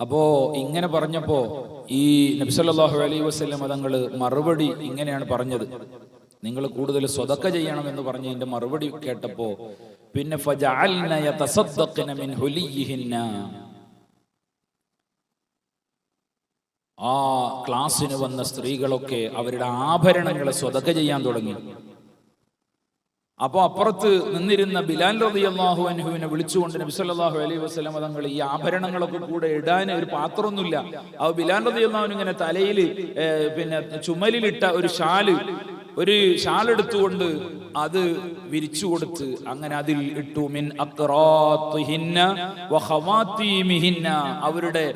B: അപ്പോ ഇങ്ങനെ പറഞ്ഞപ്പോ ഈ നബി സല്ലല്ലാഹു അലൈഹി വസല്ലം തങ്ങൾ മറുപടി ഇങ്ങനെയാണ് പറഞ്ഞത്. നിങ്ങൾ കൂടുതൽ സ്വതക്ക ചെയ്യണം എന്ന് പറഞ്ഞതിന്റെ മറുപടി കേട്ടപ്പോ പിന്നെ ഫജഅൽന യതസദ്ദഖന മിൻ ഹുലിയിഹിന്ന, ആ ക്ലാസ്സിന് വന്ന സ്ത്രീകളൊക്കെ അവരുടെ ആഭരണങ്ങളെ സ്വതക്ക ചെയ്യാൻ തുടങ്ങി. അപ്പൊ അപ്പുറത്ത് നിന്നിരുന്ന ബിലാൽ റളിയല്ലാഹു അൻഹുവിനെ വിളിച്ചുകൊണ്ട് നബി സല്ലല്ലാഹു അലൈഹി വസല്ലം തങ്ങൾ ഈ ആഭരണങ്ങളൊക്കെ കൂടെ ഇടാൻ ഒരു പാത്രമൊന്നുമില്ല. അത് ബിലാൽ റളിയല്ലാഹു അൻഹു ഇങ്ങനെ തലയിൽ പിന്നെ ചുമലിലിട്ട ഒരു ഷാൾ എടുത്തുകൊണ്ട് അത് വിരിച്ചു കൊടുത്ത് അങ്ങനെ അതിൽ ഇട്ടു. മിൻ അഖറാത്തിഹിന്ന വഖവാതീമിഹിന്ന, അവരുടെ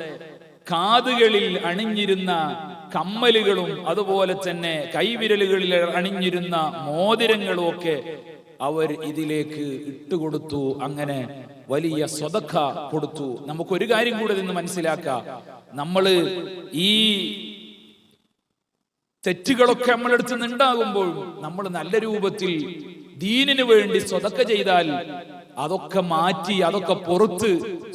B: കാതുകളിൽ അണിഞ്ഞിരുന്ന കമ്മലുകളും അതുപോലെ തന്നെ കൈവിരലുകളിൽ അണിഞ്ഞിരുന്ന മോതിരങ്ങളും ഒക്കെ അവർ ഇതിലേക്ക് ഇട്ടുകൊടുത്തു. അങ്ങനെ വലിയ സ്വതക്ക കൊടുത്തു. നമുക്കൊരു കാര്യം കൂടെ നിന്ന് മനസ്സിലാക്കാം, നമ്മള് ഈ തെറ്റുകളൊക്കെ നമ്മളെടുത്ത് നിന്നുണ്ടാകുമ്പോൾ നമ്മൾ നല്ല രൂപത്തിൽ ദീനിനു വേണ്ടി സ്വതക്ക ചെയ്താൽ അതൊക്കെ മാറ്റി അതൊക്കെ പുറത്ത്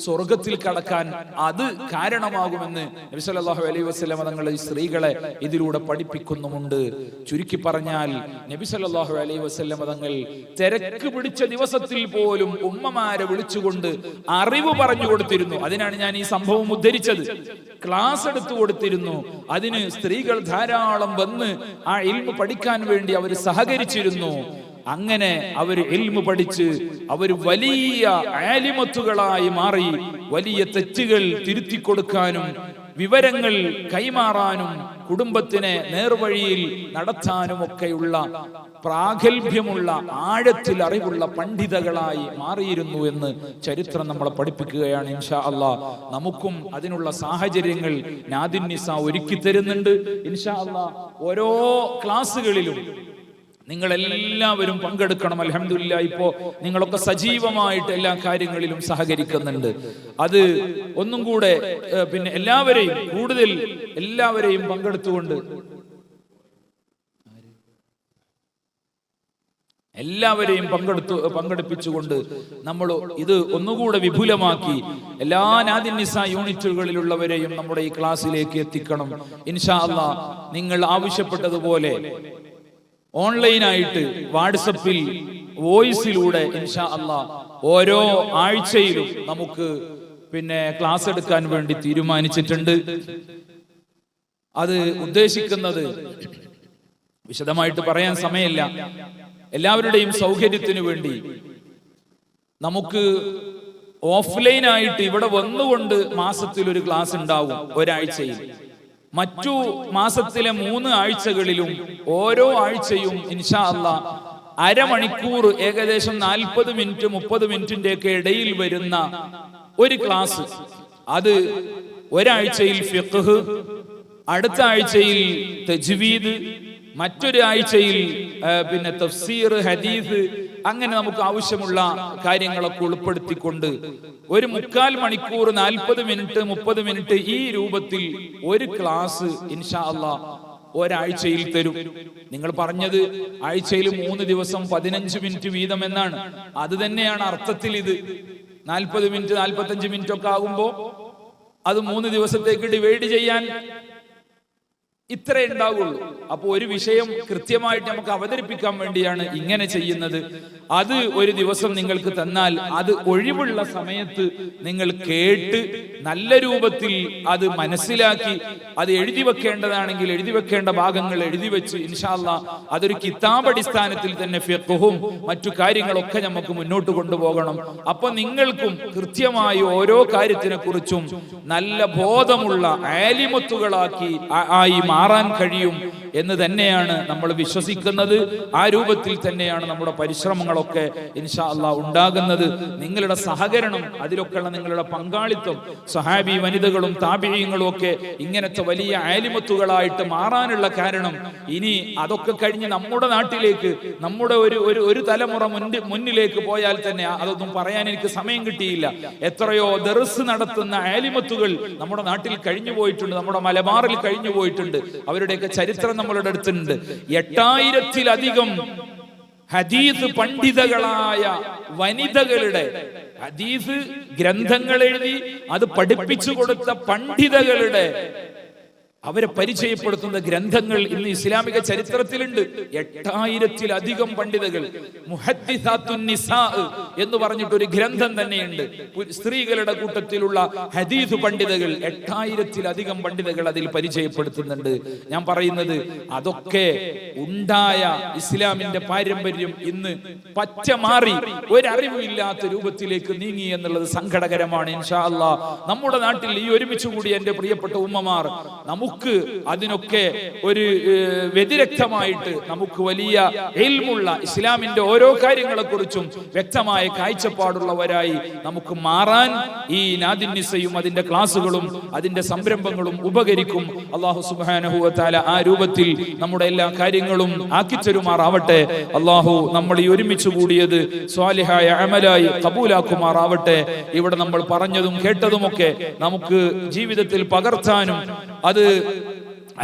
B: സ്വർഗത്തിൽ കടക്കാൻ അത് കാരണമാകുമെന്ന് നബി സല്ലല്ലാഹു അലൈഹി വസല്ലം തങ്ങൾ ഈ സ്ത്രീകളെ ഇതിലൂടെ പഠിപ്പിക്കുന്നുമുണ്ട്. ചുരുക്കി പറഞ്ഞാൽ നബി സല്ലല്ലാഹു അലൈഹി വസല്ലം തങ്ങൾ തിരക്ക് പിടിച്ച ദിവസത്തിൽ പോലും ഉമ്മമാരെ വിളിച്ചുകൊണ്ട് അറിവ് പറഞ്ഞു കൊടുത്തിരുന്നു. അതിനാണ് ഞാൻ ഈ സംഭവം ഉദ്ധരിച്ചത്. ക്ലാസ് എടുത്തു കൊടുത്തിരുന്നു. അതിന് സ്ത്രീകൾ ധാരാളം വന്ന് ആ ഇൽമു പഠിക്കാൻ വേണ്ടി അവർ സഹകരിച്ചിരുന്നു. അങ്ങനെ അവർ ഇൽമു പഠിച്ച് അവർ വലിയ ആലിമത്തുകളായി മാറി. വലിയ തെറ്റുകൾ തിരുത്തി കൊടുക്കാനും വിവരങ്ങൾ കൈമാറാനും കുടുംബത്തിനെ നേർവഴിയിൽ നടത്താനും ഒക്കെയുള്ള പ്രാഗൽഭ്യമുള്ള ആഴത്തിൽ അറിവുള്ള പണ്ഡിതകളായി മാറിയിരുന്നു എന്ന് ചരിത്രം നമ്മളെ പഠിപ്പിക്കുകയാണ്. ഇൻഷാ അല്ലാഹ് നമുക്കും അതിനുള്ള സാഹചര്യങ്ങൾ നാദിൻ നിസ ഒരുക്കി തരുന്നുണ്ട്. ഇൻഷാ അല്ലാഹ് ഓരോ ക്ലാസ്സുകളിലും നിങ്ങളെല്ലാവരും പങ്കെടുക്കണം. അൽഹംദുലില്ലാഹ് ഇപ്പോ നിങ്ങളൊക്കെ സജീവമായിട്ട് എല്ലാ കാര്യങ്ങളിലും സഹകരിക്കുന്നുണ്ട്. അത് ഒന്നും കൂടെ പിന്നെ എല്ലാവരെയും പങ്കെടുത്തുകൊണ്ട് പങ്കെടുപ്പിച്ചുകൊണ്ട് നമ്മൾ ഇത് ഒന്നുകൂടെ വിപുലമാക്കി എല്ലാ നാദിൻ നിസ യൂണിറ്റുകളിലുള്ളവരെയും നമ്മുടെ ഈ ക്ലാസ്സിലേക്ക് എത്തിക്കണം. ഇൻഷാ അല്ലാഹ് നിങ്ങൾ ആവശ്യപ്പെട്ടതുപോലെ ഓൺലൈനായിട്ട് വാട്സപ്പിൽ വോയിസിലൂടെ ഇൻഷാ അല്ലാഹ് ഓരോ ആഴ്ചയിലും നമുക്ക് പിന്നെ ക്ലാസ് എടുക്കാൻ വേണ്ടി തീരുമാനിച്ചിട്ടുണ്ട്. അത് ഉദ്ദേശിക്കുന്നത് വിശദമായിട്ട് പറയാൻ സമയമില്ല. എല്ലാവരുടെയും സൗകര്യത്തിനു വേണ്ടി നമുക്ക് ഓഫ്ലൈനായിട്ട് ഇവിടെ വന്നുകൊണ്ട് മാസത്തിൽ ഒരു ക്ലാസ് ഉണ്ടാവും ഒരാഴ്ചയിൽ. മറ്റു മാസത്തിലെ 3 ആഴ്ചകളിലും ഓരോ ആഴ്ചയും ഇൻഷാ അല്ലാഹ് അരമണിക്കൂർ, ഏകദേശം 40 മിനിറ്റ് 30 മിനിറ്റിന്റെ ഒക്കെ ഇടയിൽ വരുന്ന ഒരു ക്ലാസ്. അത് ഒരാഴ്ചയിൽ ഫിഖ്ഹ്, അടുത്ത ആഴ്ചയിൽ തജ്വീദ്, മറ്റൊരു ആഴ്ചയിൽ പിന്നെ തഫ്സീർ, ഹദീസ്, അങ്ങനെ നമുക്ക് ആവശ്യമുള്ള കാര്യങ്ങളൊക്കെ ഉൾപ്പെടുത്തിക്കൊണ്ട് ഒരു 3/4 മണിക്കൂർ, 40 മിനിറ്റ് 30 മിനിറ്റ് ഈ രൂപത്തിൽ ഒരു ക്ലാസ് ഇൻഷാ അല്ലാഹ് ഒരാഴ്ചയിൽ തരും. നിങ്ങൾ പറഞ്ഞത് ആഴ്ചയിൽ 3 ദിവസം 15 മിനിറ്റ് വീതം എന്നാണ്. അത് തന്നെയാണ് അർത്ഥത്തിൽ. ഇത് 40 മിനിറ്റ് 45 മിനിറ്റ് ഒക്കെ ആകുമ്പോ അത് 3 ദിവസത്തേക്ക് ഡിവൈഡ് ചെയ്യാൻ ഇത്രേ ഉണ്ടാവുള്ളൂ. അപ്പൊ ഒരു വിഷയം കൃത്യമായിട്ട് നമുക്ക് അവതരിപ്പിക്കാൻ വേണ്ടിയാണ് ഇങ്ങനെ ചെയ്യുന്നത്. അത് ഒരു ദിവസം നിങ്ങൾക്ക് തന്നാൽ അത് ഒഴിവുള്ള സമയത്ത് നിങ്ങൾ കേട്ട് നല്ല രൂപത്തിൽ അത് മനസ്സിലാക്കി അത് എഴുതി വെക്കേണ്ടതാണെങ്കിൽ എഴുതി വെക്കേണ്ട ഭാഗങ്ങൾ എഴുതി വെച്ച് ഇൻഷാ അല്ലാഹ് അതൊരു കിതാബ് അടിസ്ഥാനത്തിൽ തന്നെ ഫിഖ്ഹും മറ്റു കാര്യങ്ങളൊക്കെ നമുക്ക് മുന്നോട്ട് കൊണ്ടുപോകണം. അപ്പൊ നിങ്ങൾക്കും കൃത്യമായി ഓരോ കാര്യത്തിനെ കുറിച്ചും നല്ല ബോധമുള്ള ആലിമത്തുകളാക്കി ആയി മാറാൻ കഴിയും എന്ന് തന്നെയാണ് നമ്മൾ വിശ്വസിക്കുന്നത്. ആ രൂപത്തിൽ തന്നെയാണ് നമ്മുടെ പരിശ്രമങ്ങളൊക്കെ ഇൻഷാ അല്ലാഹ് ഉണ്ടാകുന്നത്. നിങ്ങളുടെ സഹകരണം, അതിലൊക്കെയുള്ള നിങ്ങളുടെ പങ്കാളിത്തം, സഹാബി വനിതകളും താബിഈങ്ങളും ഒക്കെ ഇങ്ങനത്തെ വലിയ ആലിമത്തുകളായിട്ട് മാറാനുള്ള കാരണം, ഇനി അതൊക്കെ കഴിഞ്ഞ് നമ്മുടെ നാട്ടിലേക്ക് നമ്മുടെ ഒരു തലമുറ മുന്നിലേക്ക് പോയാൽ തന്നെ അതൊന്നും പറയാൻ എനിക്ക് സമയം കിട്ടിയില്ല. എത്രയോ ദർസ് നടത്തുന്ന ആലിമത്തുകൾ നമ്മുടെ നാട്ടിൽ കഴിഞ്ഞു പോയിട്ടുണ്ട്, നമ്മുടെ മലബാറിൽ കഴിഞ്ഞു പോയിട്ടുണ്ട്. അവരുടെയൊക്കെ ചരിത്രം നമ്മളുടെ അടുത്തുണ്ട്. 8000-ലധികം ഹദീസ് പണ്ഡിതകളായ വനിതകളുടെ ഹദീസ് ഗ്രന്ഥങ്ങൾ എഴുതി അത് പഠിപ്പിച്ചു കൊടുത്ത പണ്ഡിതകളുടെ അവരെ പരിചയപ്പെടുത്തുന്ന ഗ്രന്ഥങ്ങൾ ഇന്ന് ഇസ്ലാമിക ചരിത്രത്തിലുണ്ട്. 8000-ലധികം പണ്ഡിതകൾ. മുഹദ്ദിസാത്തുൻ നിസാ എന്ന് പറഞ്ഞിട്ടൊരു ഗ്രന്ഥം തന്നെയുണ്ട്. സ്ത്രീകളുടെ കൂട്ടത്തിലുള്ള ഹദീസ് പണ്ഡിതകൾ 8000-ലധികം പണ്ഡിതകൾ അതിൽ പരിചയപ്പെടുത്തുന്നുണ്ട്. ഞാൻ പറയുന്നത് അതൊക്കെ ഉണ്ടായ ഇസ്ലാമിന്റെ പാരമ്പര്യം ഇന്ന് പച്ച മാറി ഒരറിവില്ലാത്ത രൂപത്തിലേക്ക് നീങ്ങി എന്നുള്ളത് സങ്കടകരമാണ്. ഇൻഷാ അല്ലാഹ് നമ്മുടെ നാട്ടിൽ ഈ ഒരുമിച്ച് കൂടി എന്റെ പ്രിയപ്പെട്ട ഉമ്മമാർ നമുക്ക് അതിനൊക്കെ ഒരു വ്യതിരക്തമായിട്ട് നമുക്ക് വലിയ ഇൽമുള്ള ഇസ്ലാമിന്റെ ഓരോ കാര്യങ്ങളെ കുറിച്ചും വ്യക്തമായ കാഴ്ചപ്പാടുള്ളവരായി നമുക്ക് മാറാൻ ഈ നാദിന്നിസയും അതിന്റെ ക്ലാസുകളും അതിന്റെ സംരംഭങ്ങളും ഉപകരിക്കും. അല്ലാഹു സുബ്ഹാനഹു വ തആല ആ രൂപത്തിൽ നമ്മുടെ എല്ലാ കാര്യങ്ങളും ആക്കിത്തരുമാറാവട്ടെ. അല്ലാഹു നമ്മൾ ഈ ഒരുമിച്ച് കൂടിയത് സ്വാലിഹായ അമലായി കബൂലാക്കുമാറാവട്ടെ. ഇവിടെ നമ്മൾ പറഞ്ഞതും കേട്ടതുമൊക്കെ നമുക്ക് ജീവിതത്തിൽ പകർത്താനും അത്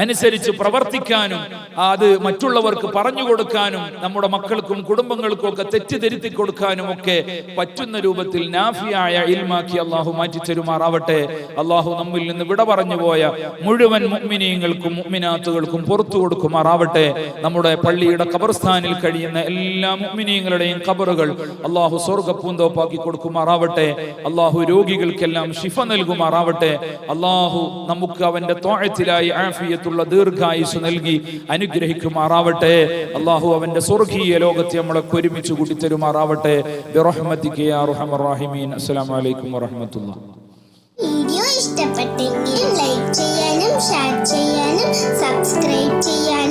B: അനുസരിച്ച് പ്രവർത്തിക്കാനും അത് മറ്റുള്ളവർക്ക് പറഞ്ഞു കൊടുക്കാനും നമ്മുടെ മക്കൾക്കും കുടുംബങ്ങൾക്കും ഒക്കെ തെറ്റിദ്ധരുത്തി കൊടുക്കാനും ഒക്കെ പറ്റുന്ന രൂപത്തിൽ നാഫിയായ ഇൽമാക്കി അള്ളാഹു മാറ്റിത്തരുമാറാവട്ടെ. അള്ളാഹു നമ്മിൽ നിന്ന് വിട പറഞ്ഞു പോയ മുഴുവൻ മുഅ്മിനീങ്ങൾക്കും മുഅ്മിനാത്തുകൾക്കും പുറത്തു കൊടുക്കുമാറാവട്ടെ. നമ്മുടെ പള്ളിയുടെ ഖബർസ്ഥാനിൽ കഴിയുന്ന എല്ലാ മുഅ്മിനീങ്ങളുടെയും ഖബറുകൾ അള്ളാഹു സ്വർഗ്ഗപൂന്തോപ്പാക്കി കൊടുക്കുമാറാവട്ടെ. അള്ളാഹു രോഗികൾക്കെല്ലാം ശിഫ നൽകുമാറാവട്ടെ. അള്ളാഹു നമുക്ക് അവന്റെ ത്വാഅത്തിലായി ആഫിയത്തുള്ള ദീർഘായുസ് നൽകി അനുഗ്രഹിക്കുമാറാവട്ടെ. അള്ളാഹു അവന്റെ സ്വർഗീയ ലോകത്തെ നമ്മളൊക്കെ ഒരുമിച്ച് കൂട്ടിത്തരുമാറാവട്ടെ. ബിറഹ്മതിക യാ അർഹമർ റഹീമീൻ. അസ്സലാമു അലൈക്കും വറഹ്മത്തുള്ളാഹി.
C: വീഡിയോ ഇഷ്ടപ്പെട്ടെങ്കിൽ ലൈക്ക് ചെയ്യാനും ഷെയർ ചെയ്യാനും സബ്സ്ക്രൈബ് ചെയ്യാനും